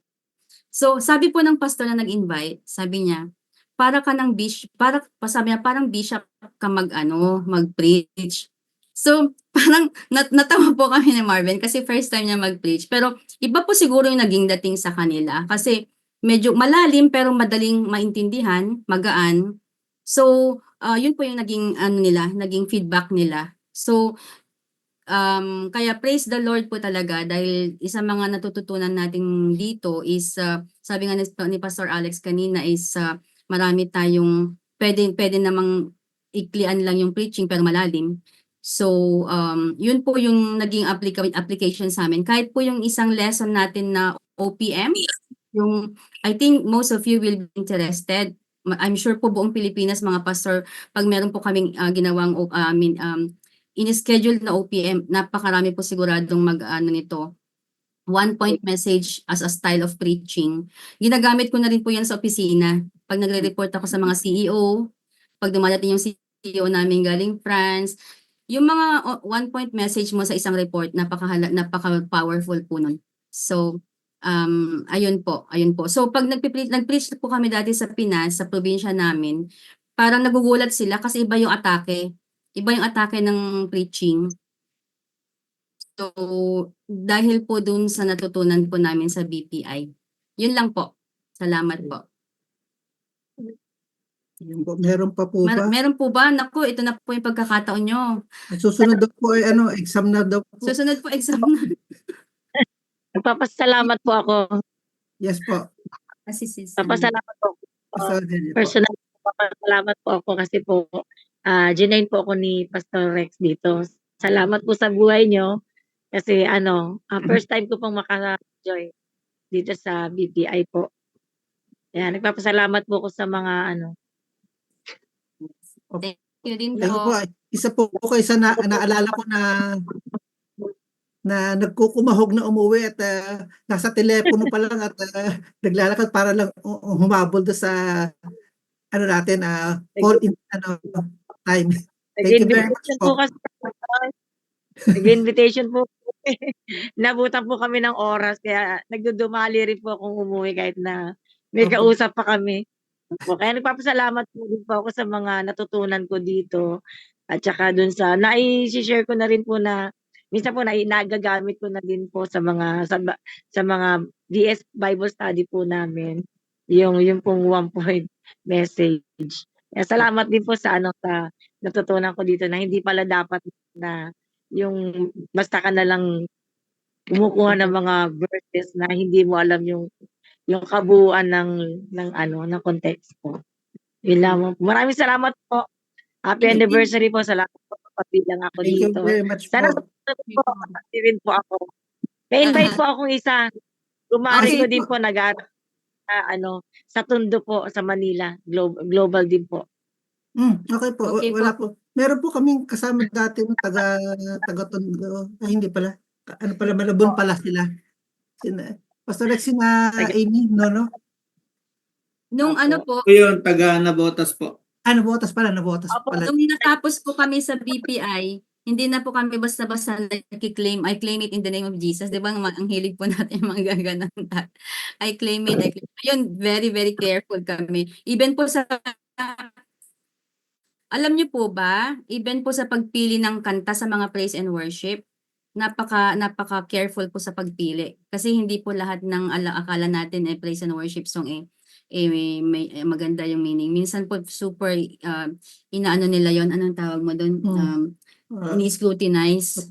[SPEAKER 3] So, sabi po ng pastor na nag-invite, sabi niya, parang bishop ka mag-preach. So, parang natawa po kami ni Marvin kasi first time niya mag-preach. Pero iba po siguro yung naging dating sa kanila kasi medyo malalim pero madaling maintindihan, magaan. So, yun po yung naging feedback nila. So, kaya praise the Lord po talaga dahil isa mga natututunan natin dito is, sabi nga ni Pastor Alex kanina is, marami tayong pwede namang iklian lang yung preaching pero malalim. So, yun po yung naging application sa amin. Kahit po yung isang lesson natin na OPM, yung I think most of you will be interested. I'm sure po buong Pilipinas mga pastor, pag meron po kaming ginawang in-schedule na OPM, napakarami po siguradong nito. 1-point message as a style of preaching. Ginagamit ko na rin po yan sa opisina. Pag nagre-report ako sa mga CEO, pag dumadating yung CEO namin galing France, yung mga 1-point message mo sa isang report, napaka-powerful po nun. So, ayun po. So, pag nag-preach po kami dati sa Pinas, sa probinsya namin, parang nagugulat sila kasi iba yung atake. Iba yung atake ng preaching. So, dahil po dun sa natutunan po namin sa BPI. Yun lang po. Salamat po.
[SPEAKER 1] Meron pa po ba?
[SPEAKER 3] Meron po ba? Naku, ito na po yung pagkakataon nyo.
[SPEAKER 1] Susunod daw po ay exam na daw po.
[SPEAKER 3] Susunod po exam na.
[SPEAKER 13] Nagpapasalamat po ako.
[SPEAKER 1] Yes po.
[SPEAKER 13] Papasalamat po. Personal, papasalamat po ako kasi po, ginain po ako ni Pastor Rex dito. Salamat po sa buhay nyo. Kasi first time ko pong maka-join dito sa BPI po. Yan, nagpapasalamat po ako sa mga
[SPEAKER 3] Thank you din
[SPEAKER 1] Thank you
[SPEAKER 3] po.
[SPEAKER 1] po. Isa po kayo sa naalala ko na nagkukumahog na umuwi at nasa telepono pa lang at naglalakad para lang humabol do sa natin call in time. Thank you very much po.
[SPEAKER 13] Nag-invitation po. Nabutan po kami ng oras kaya nagdudumali rin po akong umuwi kahit na may kausap pa kami. Kaya nagpapasalamat po din po ako sa mga natutunan ko dito at saka dun sa nai-share ko na rin po na minsan po nagagamit ko na din po sa mga DS Bible study po namin yung pong 1-point message. Kaya salamat din po sa sa natutunan ko dito na hindi pala dapat na yung basta ka na lang kumukuha ng mga verses na hindi mo alam yung kabuuan ng context po. Yun lamang. Maraming salamat po. Happy anniversary po. Salamat po kapilang ako
[SPEAKER 1] Thank you
[SPEAKER 13] dito.
[SPEAKER 1] very much
[SPEAKER 13] Sana
[SPEAKER 1] po.
[SPEAKER 13] sa po, happy rin po ako. May invite po akong isa. Kumare
[SPEAKER 1] Okay
[SPEAKER 13] ko din
[SPEAKER 1] po.
[SPEAKER 13] po sa Tondo po sa Manila. Global din po.
[SPEAKER 1] Okay po.
[SPEAKER 3] Okay
[SPEAKER 1] Wala
[SPEAKER 3] po.
[SPEAKER 1] po. Meron po kaming kasama dati ng taga Tondo. Ay, hindi pala. Ano pala, Malabon pala sila. Pastor Rex, Amy, no?
[SPEAKER 3] Nung ano po,
[SPEAKER 14] Yun, taga Nabotas po.
[SPEAKER 1] Nabotas pala.
[SPEAKER 3] nung natapos po kami sa BPI, hindi na po kami basta-basta nag-claim. I claim it in the name of Jesus. Di ba ang hilig po natin mga gaganan. I claim it. Yun, very, very careful kami. Even po alam niyo po ba, even po sa pagpili ng kanta sa mga praise and worship, napaka careful po sa pagpili. Kasi hindi po lahat ng akala natin praise and worship song may maganda yung meaning. Minsan po super inaano nila yon, anong tawag mo doon? Ini-scrutinize.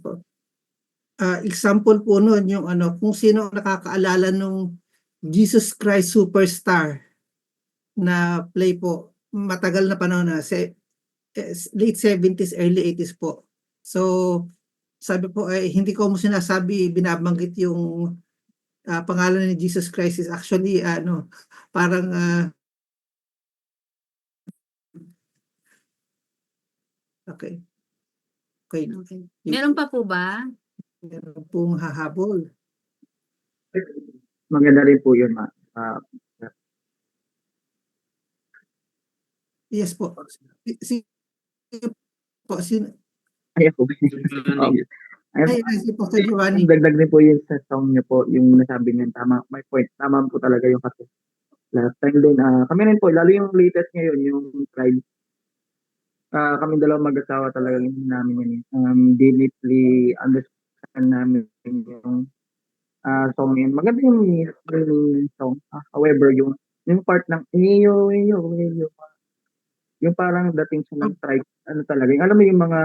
[SPEAKER 1] Example po noon yung kung sino nakakaalala nung Jesus Christ Superstar na play po, matagal na panahon na, late 70s, early 80s po. So, sabi po, hindi ko mo sinasabi, binabanggit yung pangalan ni Jesus Christ is actually, parang, okay.
[SPEAKER 3] Meron pa po ba?
[SPEAKER 1] Meron pong hahabol.
[SPEAKER 6] Maganda rin po yun, ma.
[SPEAKER 1] Yes po. Si Pastor Giovanni.
[SPEAKER 6] Dagdag din po yun sa song niyo po, yung nasabi niyo, tama, my point. Tama po talaga yung kasi. Last time din, kami rin po, lalo yung latest ngayon, yung Tribe. Kami dalawang mag-asawa talaga namin yun. Deeply understand namin yung song yun. Maganda yung song. However, yung part ng eyo, yung parang dating sa Tribe, talaga. Yung, alam mo yung mga,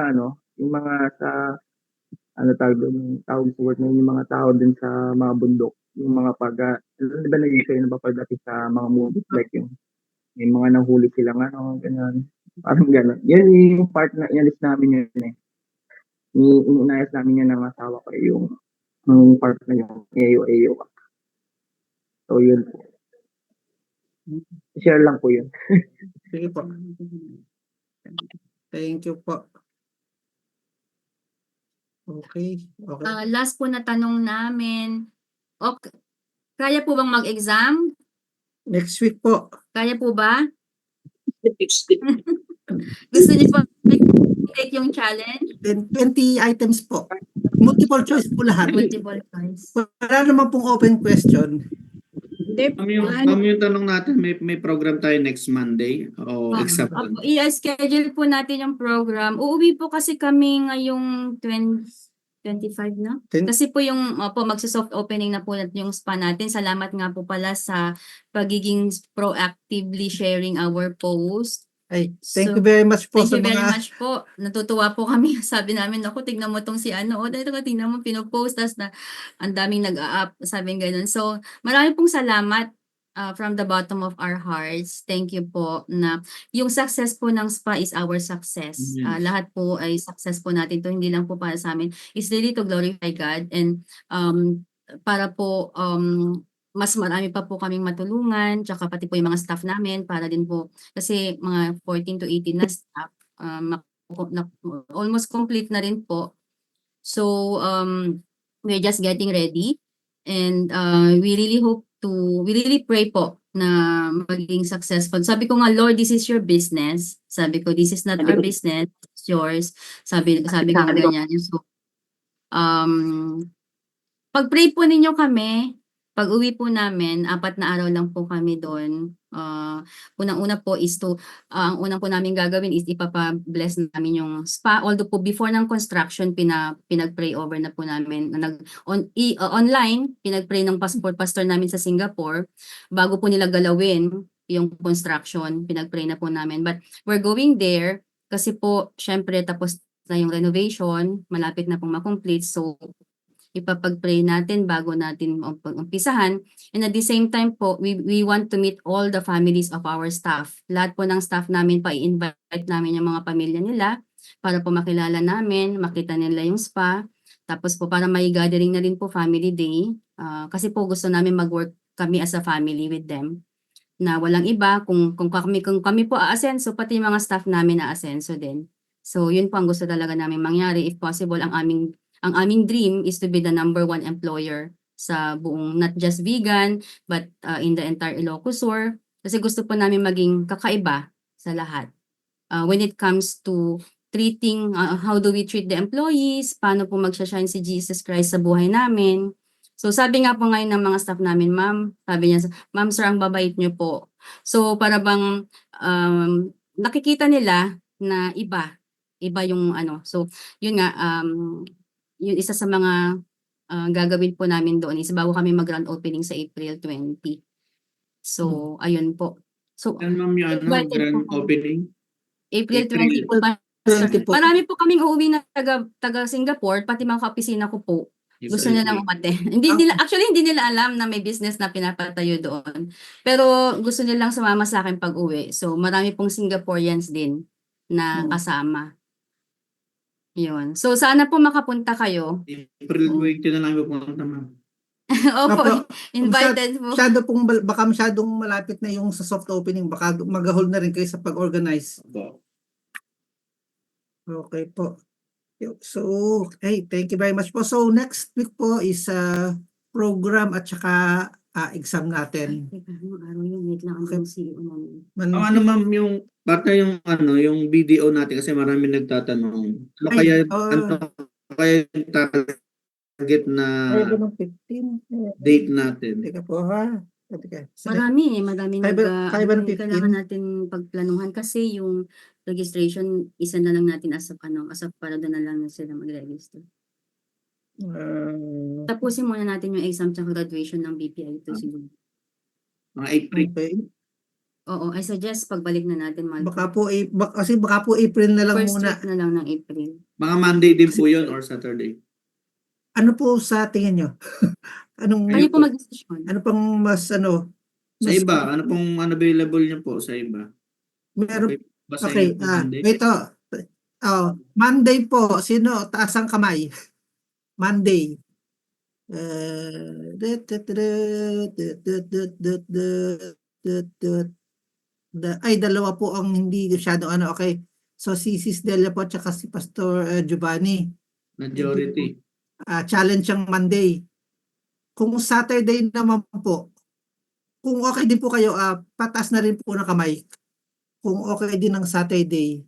[SPEAKER 6] yung mga sa, tawag sa word na yung mga tao din sa mga bundok, yung mga di ba na-usually na ba pagdating sa mga movies, like yung mga nahuli silang ganyan, parang gano'n. Yan yung part na inalis namin yun inayos namin yun ng asawa ko, yung part na yung eyo. So yun po. Share lang po yun.
[SPEAKER 1] Sige po. Thank you po. Okay.
[SPEAKER 3] Last po na tanong namin. Okay. Kaya po bang mag-exam?
[SPEAKER 1] Next week po.
[SPEAKER 3] Kaya po ba? Gusto niyo po take yung challenge?
[SPEAKER 1] 20 items po. Multiple choice po lahat.
[SPEAKER 3] Multiple choice.
[SPEAKER 1] Wala naman pong open question.
[SPEAKER 14] Kami yung tanong natin, may program tayo next Monday o exam?
[SPEAKER 3] I-schedule po natin yung program. Uuwi po kasi kami ngayong 25 na. Kasi po yung magsa-soft opening na po yung spa natin. Salamat nga po pala sa pagiging proactively sharing our post.
[SPEAKER 1] Thank you very much po.
[SPEAKER 3] Thank you very much po. Natutuwa po kami. Sabi namin, tignan mo tong si tignan mo, pinopost, tas na ang daming nag-up, sabi ganun. So, marami pong salamat from the bottom of our hearts. Thank you po na yung success po ng spa is our success. Lahat po ay success po natin to, hindi lang po para sa amin. It's really to glorify God and para po mas marami pa po kaming matulungan, tsaka pati po yung mga staff namin para din po, kasi mga 14 to 18 na staff, almost complete na rin po. So, we're just getting ready and we really pray po na maging successful. Sabi ko nga, Lord, this is your business. Sabi ko, this is not our business, it's yours. Sabi ko nga ganyan. So, pag-pray po ninyo kami, pag-uwi po namin, 4 na araw lang po kami doon. Unang-una po is ang unang po namin gagawin is ipapa-bless namin yung spa. Although po before ng construction, pinag-pray over na po namin. Online, pinag-pray ng pastor namin sa Singapore. Bago po nila galawin yung construction, pinag-pray na po namin. But we're going there kasi po, syempre, tapos na yung renovation, malapit na pong makomplete. So, ipapag-pray natin bago natin umpisahan. And at the same time po, we want to meet all the families of our staff. Lahat po ng staff namin pa i-invite namin yung mga pamilya nila para po makilala namin, makita nila yung spa. Tapos po para may gathering na rin po family day. Kasi po gusto namin mag-work kami as a family with them. Na walang iba, kung kami po aasenso, pati yung mga staff namin aasenso din. So yun po ang gusto talaga namin mangyari. If possible, ang aming dream is to be the #1 employer sa buong, not just vegan, but in the entire Ilocos Sur. Kasi gusto po namin maging kakaiba sa lahat. When it comes to treating, how do we treat the employees, paano po magsashine si Jesus Christ sa buhay namin. So sabi nga po ngayon ng mga staff namin, ma'am, sabi niya, ma'am sir, ang babait niyo po. So para bang nakikita nila na iba yung ano. So yun nga, yun isa sa mga gagawin po namin doon is bago kami mag-grand opening sa April 20. So ayun po. So
[SPEAKER 14] Ano ma'am yung grand opening?
[SPEAKER 3] April 20 po. Marami po kaming uuwi na taga Singapore, pati mga kaopisina ko po. Gusto nilang umattend. Hindi nila alam na may business na pinapatayo doon. Pero gusto nilang sumama sa akin pag-uwi. So marami pong Singaporeans din na kasama. Yun. So sana po makapunta kayo.
[SPEAKER 14] April 20 na lang pupunta ma'am.
[SPEAKER 3] Opo, invited po.
[SPEAKER 1] Baka masyadong malapit na yung sa soft opening. Baka mag-hold na rin kayo sa pag-organize. Okay po. So, hey, thank you very much po. So, next week po is program at saka exam natin.
[SPEAKER 14] Ano ma'am yung bata yung yung BDO natin kasi marami nagtatanong. Ano kaya yung target na date natin?
[SPEAKER 1] Teka po ha.
[SPEAKER 3] Maraming
[SPEAKER 1] Kailan
[SPEAKER 3] kailangan natin pagplanuhan kasi yung registration, isa na lang natin as a parada na lang na sila mag-register. Tapusin muna natin yung exam at graduation ng BPI ito siguro.
[SPEAKER 14] Mga April.
[SPEAKER 1] Okay.
[SPEAKER 3] Oo, I suggest pagbalik na natin.
[SPEAKER 1] Baka po April na lang
[SPEAKER 3] First
[SPEAKER 1] muna.
[SPEAKER 3] week na lang ng April.
[SPEAKER 14] Mga Monday din po yun or Saturday?
[SPEAKER 1] Ano po sa tingin nyo?
[SPEAKER 3] Kayo po mag-decision.
[SPEAKER 1] Ano pang mas
[SPEAKER 14] Sa iba, ano pong available nyo po sa iba?
[SPEAKER 1] Meron. Okay, ito. Monday po. Sino? Taas ang kamay. Monday. Dalawa po ang hindi masyado okay. So si Sis Delia po at si Pastor Giovanni.
[SPEAKER 14] Majority.
[SPEAKER 1] Challenge ang Monday. Kung Saturday naman po, kung okay din po kayo, pataas na rin po na kamay. Kung okay din ang Saturday.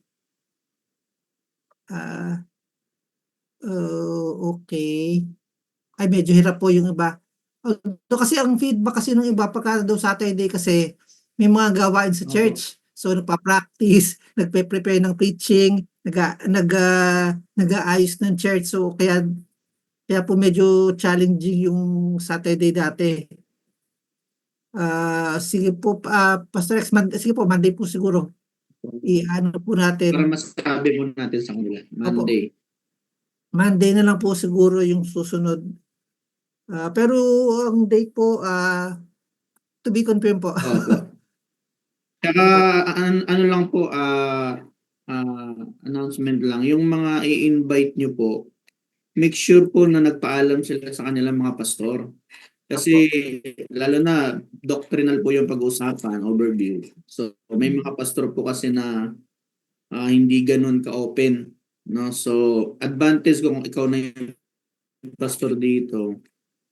[SPEAKER 1] Okay. Ay, medyo hirap po yung iba. Kasi ang feedback kasi ng iba, pagka daw Saturday kasi may mga gawain sa church. So, nagpa-practice, nagpe-prepare ng preaching, nag-aayos ng church. So, kaya po medyo challenging yung Saturday dati. Sige po, Pastor X, sige po, Monday po siguro. I-ano po natin.
[SPEAKER 14] Para masasabi po natin sa kanila. Monday.
[SPEAKER 1] Monday na lang po siguro yung susunod. Pero ang date po, to be confirmed po.
[SPEAKER 14] Tsaka ano lang po, announcement lang. Yung mga i-invite nyo po, make sure po na nagpaalam sila sa kanilang mga pastor. Kasi lalo na doctrinal po yung pag-uusapan, overview. So may mga pastor po kasi na hindi ganun ka-open, no? So advantage kung ikaw na yung pastor dito.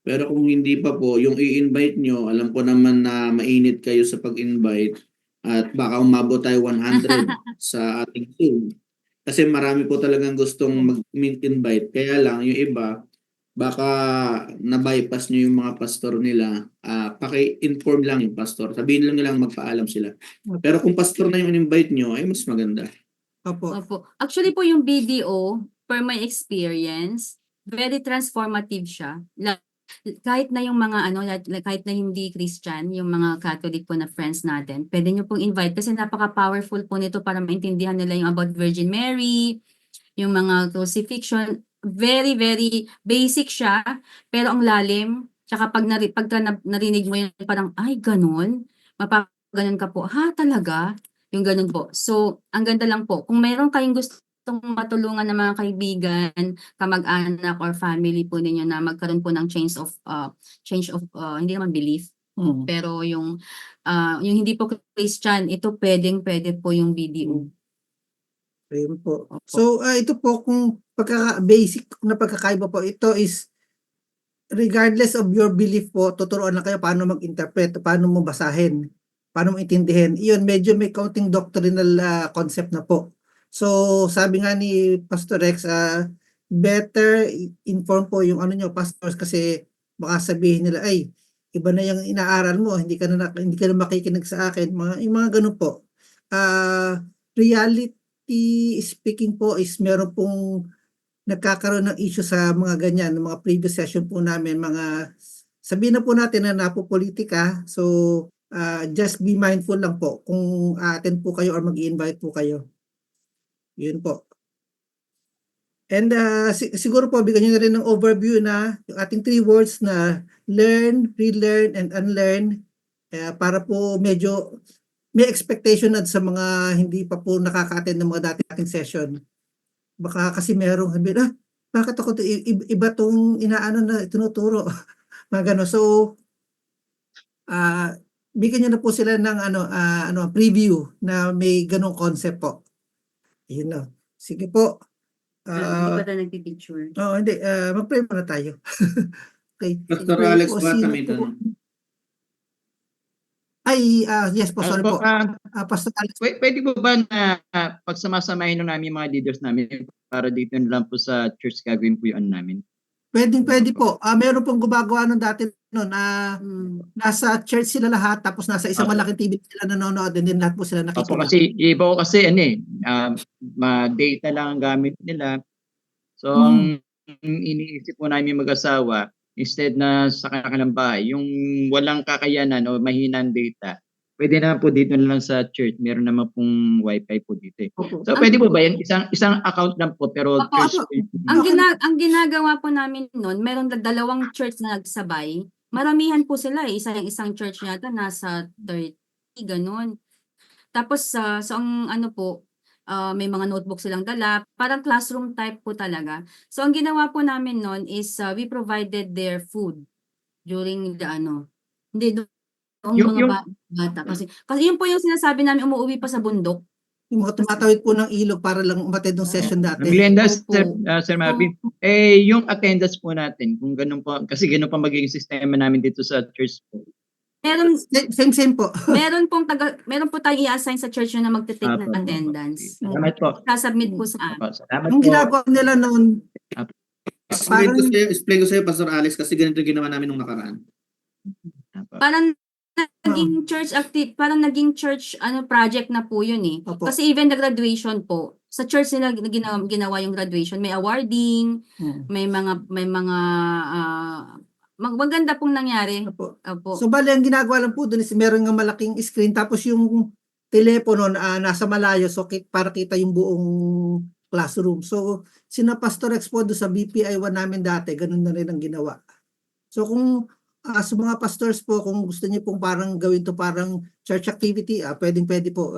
[SPEAKER 14] Pero kung hindi pa po, yung i-invite nyo, alam ko naman na mainit kayo sa pag-invite at baka umabot tayo 100 sa ating Zoom. Kasi marami po talagang gustong mag-invite. Kaya lang yung iba, baka na-bypass nyo yung mga pastor nila, paki-inform lang yung pastor. Sabihin lang nilang magpaalam sila. Pero kung pastor na yung invite nyo, ay mas maganda.
[SPEAKER 3] Opo. Actually po yung BDO, per my experience, very transformative siya. Kahit na yung mga kahit na hindi Christian, yung mga Catholic po na friends natin, pwede nyo pong invite kasi napaka-powerful po nito para maintindihan nila yung about Virgin Mary, yung mga crucifixion. very, very basic siya, pero ang lalim. Tsaka pagka narinig mo yun, parang, ay, ganun. Mapapaganon ka po, ha, talaga? Yung ganun po. So, ang ganda lang po. Kung meron kayong gustong matulungan ng mga kaibigan, kamag-anak, or family po ninyo na magkaroon po ng change of, hindi naman belief, pero yung hindi po Christian, ito pwede po yung BDO.
[SPEAKER 1] Ayun po.
[SPEAKER 3] Opo.
[SPEAKER 1] So, ito po kung basic na pagkakaiba po, ito is regardless of your belief po, tuturuan lang kayo paano mag-interpret, paano mo basahin, paano mo intindihin. Iyon, medyo may counting doctrinal concept na po. So, sabi nga ni Pastor Rex, better inform po yung pastors, kasi baka sabihin nila, ay, iba na yung inaaral mo, hindi ka na makikinig sa akin. Yung mga ganun po. Reality speaking po is meron pong nagkakaroon ng issue sa mga ganyan, mga previous session po namin, sabihin na po natin na napopolitika. So, just be mindful lang po kung attend po kayo or mag-i-invite po kayo. Yun po. And siguro po, bigyan nyo na rin ng overview na yung ating 3 words na learn, relearn, and unlearn, para po medyo may expectation na sa mga hindi pa po nakaka-attend ng mga dating session. Baka kasi merong sabi, bakit ako iba tong inaano na tinuturo. Mga gano'n. So, bigyan nyo na po sila ng preview na may ganong concept po. Yun na. Sige po.
[SPEAKER 3] Hindi pa tayo nagpipicture.
[SPEAKER 1] Hindi. Mag-pray muna tayo. Okay.
[SPEAKER 14] Pastor
[SPEAKER 1] Pray
[SPEAKER 14] Alex
[SPEAKER 1] po,
[SPEAKER 14] Bata,
[SPEAKER 1] sino
[SPEAKER 14] may
[SPEAKER 1] po?
[SPEAKER 14] tanong.
[SPEAKER 1] Yes po, sorry po. Pastor Alex.
[SPEAKER 4] Pwede po ba na pagsamasamahin namin yung mga leaders namin para dito na lang po sa church gagawin po yung namin?
[SPEAKER 1] Pwede po. Meron pong gumagawa nung dati noon. Nasa church sila lahat, tapos nasa isang malaking TV sila nanonood, and then lahat po sila
[SPEAKER 4] Opo,
[SPEAKER 1] nakikinig.
[SPEAKER 4] kasi iba ko kasi data lang ang gamit nila. So, ang iniisip po namin mag-asawa, instead na sa kanilang bahay, yung walang kakayanan o mahinang data, pwede naman po dito na lang sa church. Meron naman pong wifi po dito. So, pwede po ba yan? Isang account lang po, pero church.
[SPEAKER 3] Ang ginagawa po namin noon, meron 2 church na nagsabay. Maramihan po sila eh. Isang church yata nasa 30, ganun. Tapos ang may mga notebook silang dala, parang classroom type po talaga. So ang ginawa po namin noon is we provided their food during the hindi yung mga bata kasi yun po yung sinasabi namin, umuwi pa sa bundok.
[SPEAKER 1] Yung mga tumatawid po ng ilog para lang umatid ng session dati.
[SPEAKER 4] Glenda, Sir Marvin, yung attendance po natin, kung ganun po, kasi ganun pa magiging sistema namin dito sa church po.
[SPEAKER 1] Same po.
[SPEAKER 3] meron po tayong i-assign sa church na magte-take ng attendance.
[SPEAKER 4] Salamat po.
[SPEAKER 3] Sasubmit po sa amin.
[SPEAKER 4] Salamat
[SPEAKER 1] Ang
[SPEAKER 4] po.
[SPEAKER 1] ginagawa nila noon,
[SPEAKER 14] Explain ko sa'yo, Pastor Alex, kasi ganito yung ginawa namin nung nakaraan.
[SPEAKER 3] Parang naging church project na po yun eh.
[SPEAKER 1] Opo.
[SPEAKER 3] Kasi even the graduation po, sa church nila ginawa yung graduation, may awarding, may mga maganda pong nangyari.
[SPEAKER 1] Opo.
[SPEAKER 3] Opo.
[SPEAKER 1] So bali ang ginagawa lang po doon is meron ng malaking screen, tapos yung telepono nasa malayo, so para kita yung buong classroom. So sina Pastor Rex po doon sa BPI 1 namin dati, ganun na rin ang ginawa. So kung sa mga pastors po, kung gusto niyo pong parang gawin to parang church activity, pwede po.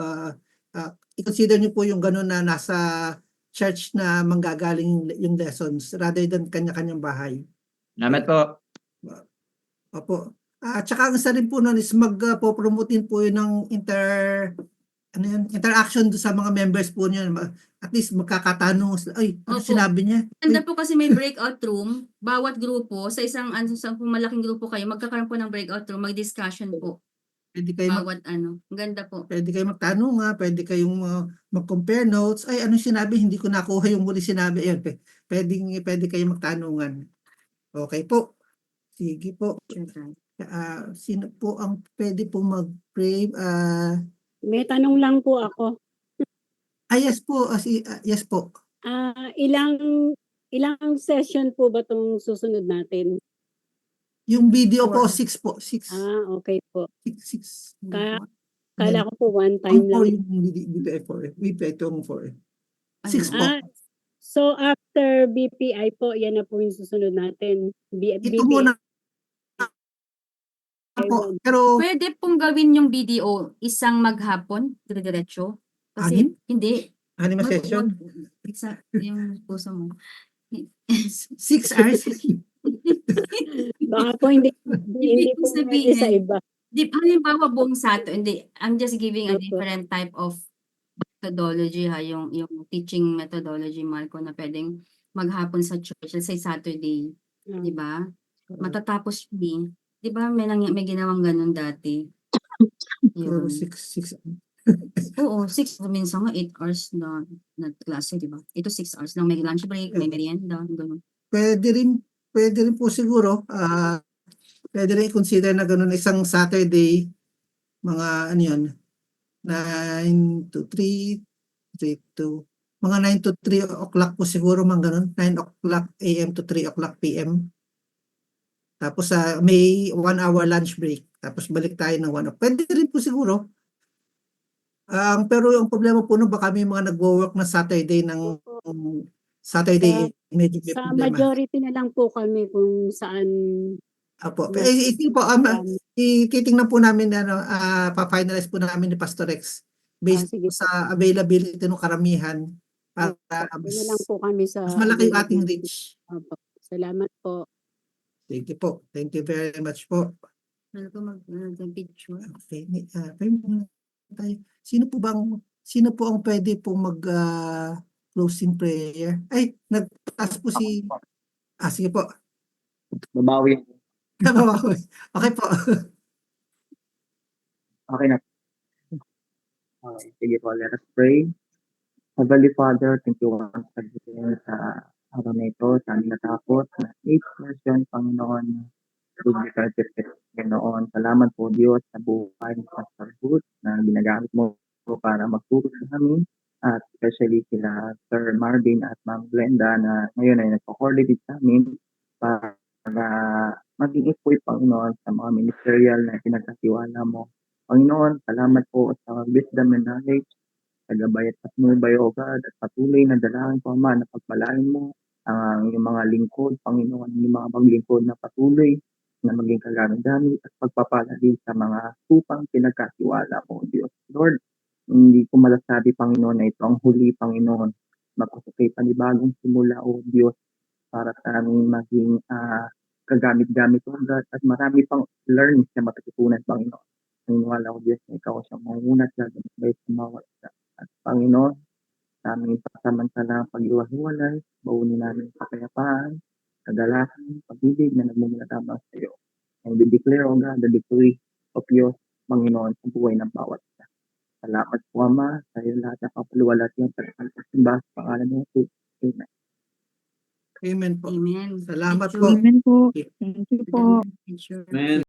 [SPEAKER 1] I-consider niyo po yung ganun na nasa church na manggagaling yung lessons rather than kanya-kanyang bahay.
[SPEAKER 4] Salamat po.
[SPEAKER 1] Opo. At saka ang isa rin po nun is magpo-promote po yun ng interaction do sa mga members po niyo. At least magkakatanong sila, ay, ano sinabi niya?
[SPEAKER 3] Ganda po kasi may breakout room, bawat grupo, sa isang malaking grupo kayo, magkakaroon po ng breakout room, mag-discussion po.
[SPEAKER 1] Pwede kayo
[SPEAKER 3] ang ganda po.
[SPEAKER 1] Pwede kayo magtanong, pwede kayong mag-compare notes. Ay, anong sinabi? Hindi ko nakuha yung muli sinabi. Ayun, pwede kayo magtanungan. Okay po. Sige po. Sino po ang pwede po mag-pray?
[SPEAKER 11] May tanong lang po ako.
[SPEAKER 1] Yes po. Yes po.
[SPEAKER 11] Ilang session po ba itong susunod natin?
[SPEAKER 1] Yung video po, 6 po. 6.
[SPEAKER 11] Okay po.
[SPEAKER 1] 6.
[SPEAKER 11] Kala ko po one time lang.
[SPEAKER 1] Yung BPI 4. BPI 4. 6 po.
[SPEAKER 11] So after BPI po, yan na po yung susunod natin.
[SPEAKER 1] Ito muna po. Pero
[SPEAKER 3] Pwede pong gawin yung BDO isang maghapon, dire-diretso. Kasi
[SPEAKER 1] Anim?
[SPEAKER 3] hindi.
[SPEAKER 1] Anima
[SPEAKER 3] Wag-
[SPEAKER 1] session?
[SPEAKER 3] yung puso mo.
[SPEAKER 1] 6 hours?
[SPEAKER 11] Baka po hindi
[SPEAKER 3] Ibig
[SPEAKER 11] po pwede
[SPEAKER 3] sabihin,
[SPEAKER 11] sa iba.
[SPEAKER 3] halimbawa buong Saturday, hindi, I'm just giving a
[SPEAKER 11] Opo.
[SPEAKER 3] different type of methodology yung teaching methodology, Marco, na pwedeng maghapon sa church, let's say Saturday, di ba? Matatapos yun, di ba may ginawang ganun dati?
[SPEAKER 1] Pero
[SPEAKER 3] Yun.
[SPEAKER 1] 6
[SPEAKER 3] Oo, 6, minsan nga 8 hours na klase, di ba? Ito 6 hours lang, may lunch break, may merienda, ganun.
[SPEAKER 1] Pwede rin po siguro, pwede rin consider na ganun isang Saturday, mga ano yun, 9 to 3 to, mga 9 to 3 o'clock po siguro, mga ganun, 9 o'clock AM to 3 o'clock PM. Tapos may 1 hour lunch break, tapos balik tayo ng 1 hour. Pwede rin po siguro. Pero yung problema po baka may mga nagwo-work na Saturday Saturday, medyo may
[SPEAKER 11] Sa
[SPEAKER 1] problema.
[SPEAKER 11] majority na lang po kami kung saan
[SPEAKER 1] Apo.
[SPEAKER 11] mas
[SPEAKER 1] Titingnan po namin pa-finalize po namin ni Pastor Rex based
[SPEAKER 11] sige po.
[SPEAKER 1] sa availability ng karamihan para
[SPEAKER 11] Doon na lang po kami sa
[SPEAKER 1] mas malaki yung ating
[SPEAKER 11] availability.
[SPEAKER 1] reach.
[SPEAKER 11] Opo. Salamat po.
[SPEAKER 1] Thank you po. Thank you very much po.
[SPEAKER 3] Ano ko mag-picture?
[SPEAKER 1] Okay. Tayo. Sino po ang pwede pong mag closing prayer? Ay, nagtaas po si sige po.
[SPEAKER 6] Babawi.
[SPEAKER 1] Okay po.
[SPEAKER 6] Okay na. Okay, sige po, let us pray. Heavenly Father, thank you once again sa araw na ito, sa aming natapos na 8th version, Panginoon, Ganoon. Salamat po Diyos sa buhay ng Pastor Ruth na ginagamit mo para magturo sa amin, at especially sila Sir Marvin at Ma'am Glenda na ngayon ay nagpa-coordinate sa amin para maging equip, Panginoon, sa mga ministerial na pinagkatiwala mo. Panginoon, salamat po sa wisdom and knowledge, sa gabay at patnubay, O God, at patuloy na dalangin po, Ama, na pagpalain mo ang iyong mga lingkod, Panginoon, yung mga maglingkod na patuloy na maging kagamit-gamit at pagpapala din sa mga tupang pinagkatiwala mo, Diyos. Lord, hindi ko malasabi, Panginoon, na ito ang huli, Panginoon. Magpasakay panibagong simula, O Diyos, para sa aming maging kagamit-gamit, O God, at marami pang learnings na matutunan, Panginoon. Naniniwala ko, Diyos, na ikaw siyang mangunat gagawin sa bawat isa. At Panginoon, sa aming pasamantalang pag-iwahiwalay, baunin namin kapayapaan, kagalakan, pag-ibig na nagmumula sa iyo. And we declare, O God, the victory of yours, Panginoon, sa buhay ng bawat isa. Salamat po, Ama, sa iyo lahat ng kapaluwalat yung pagkasimba sa pangalan ng Jesus. Amen.
[SPEAKER 1] Amen po.
[SPEAKER 3] Amen.
[SPEAKER 1] Salamat
[SPEAKER 3] Picture.
[SPEAKER 1] po.
[SPEAKER 9] Amen po. Thank you po.
[SPEAKER 3] Picture.
[SPEAKER 14] Man.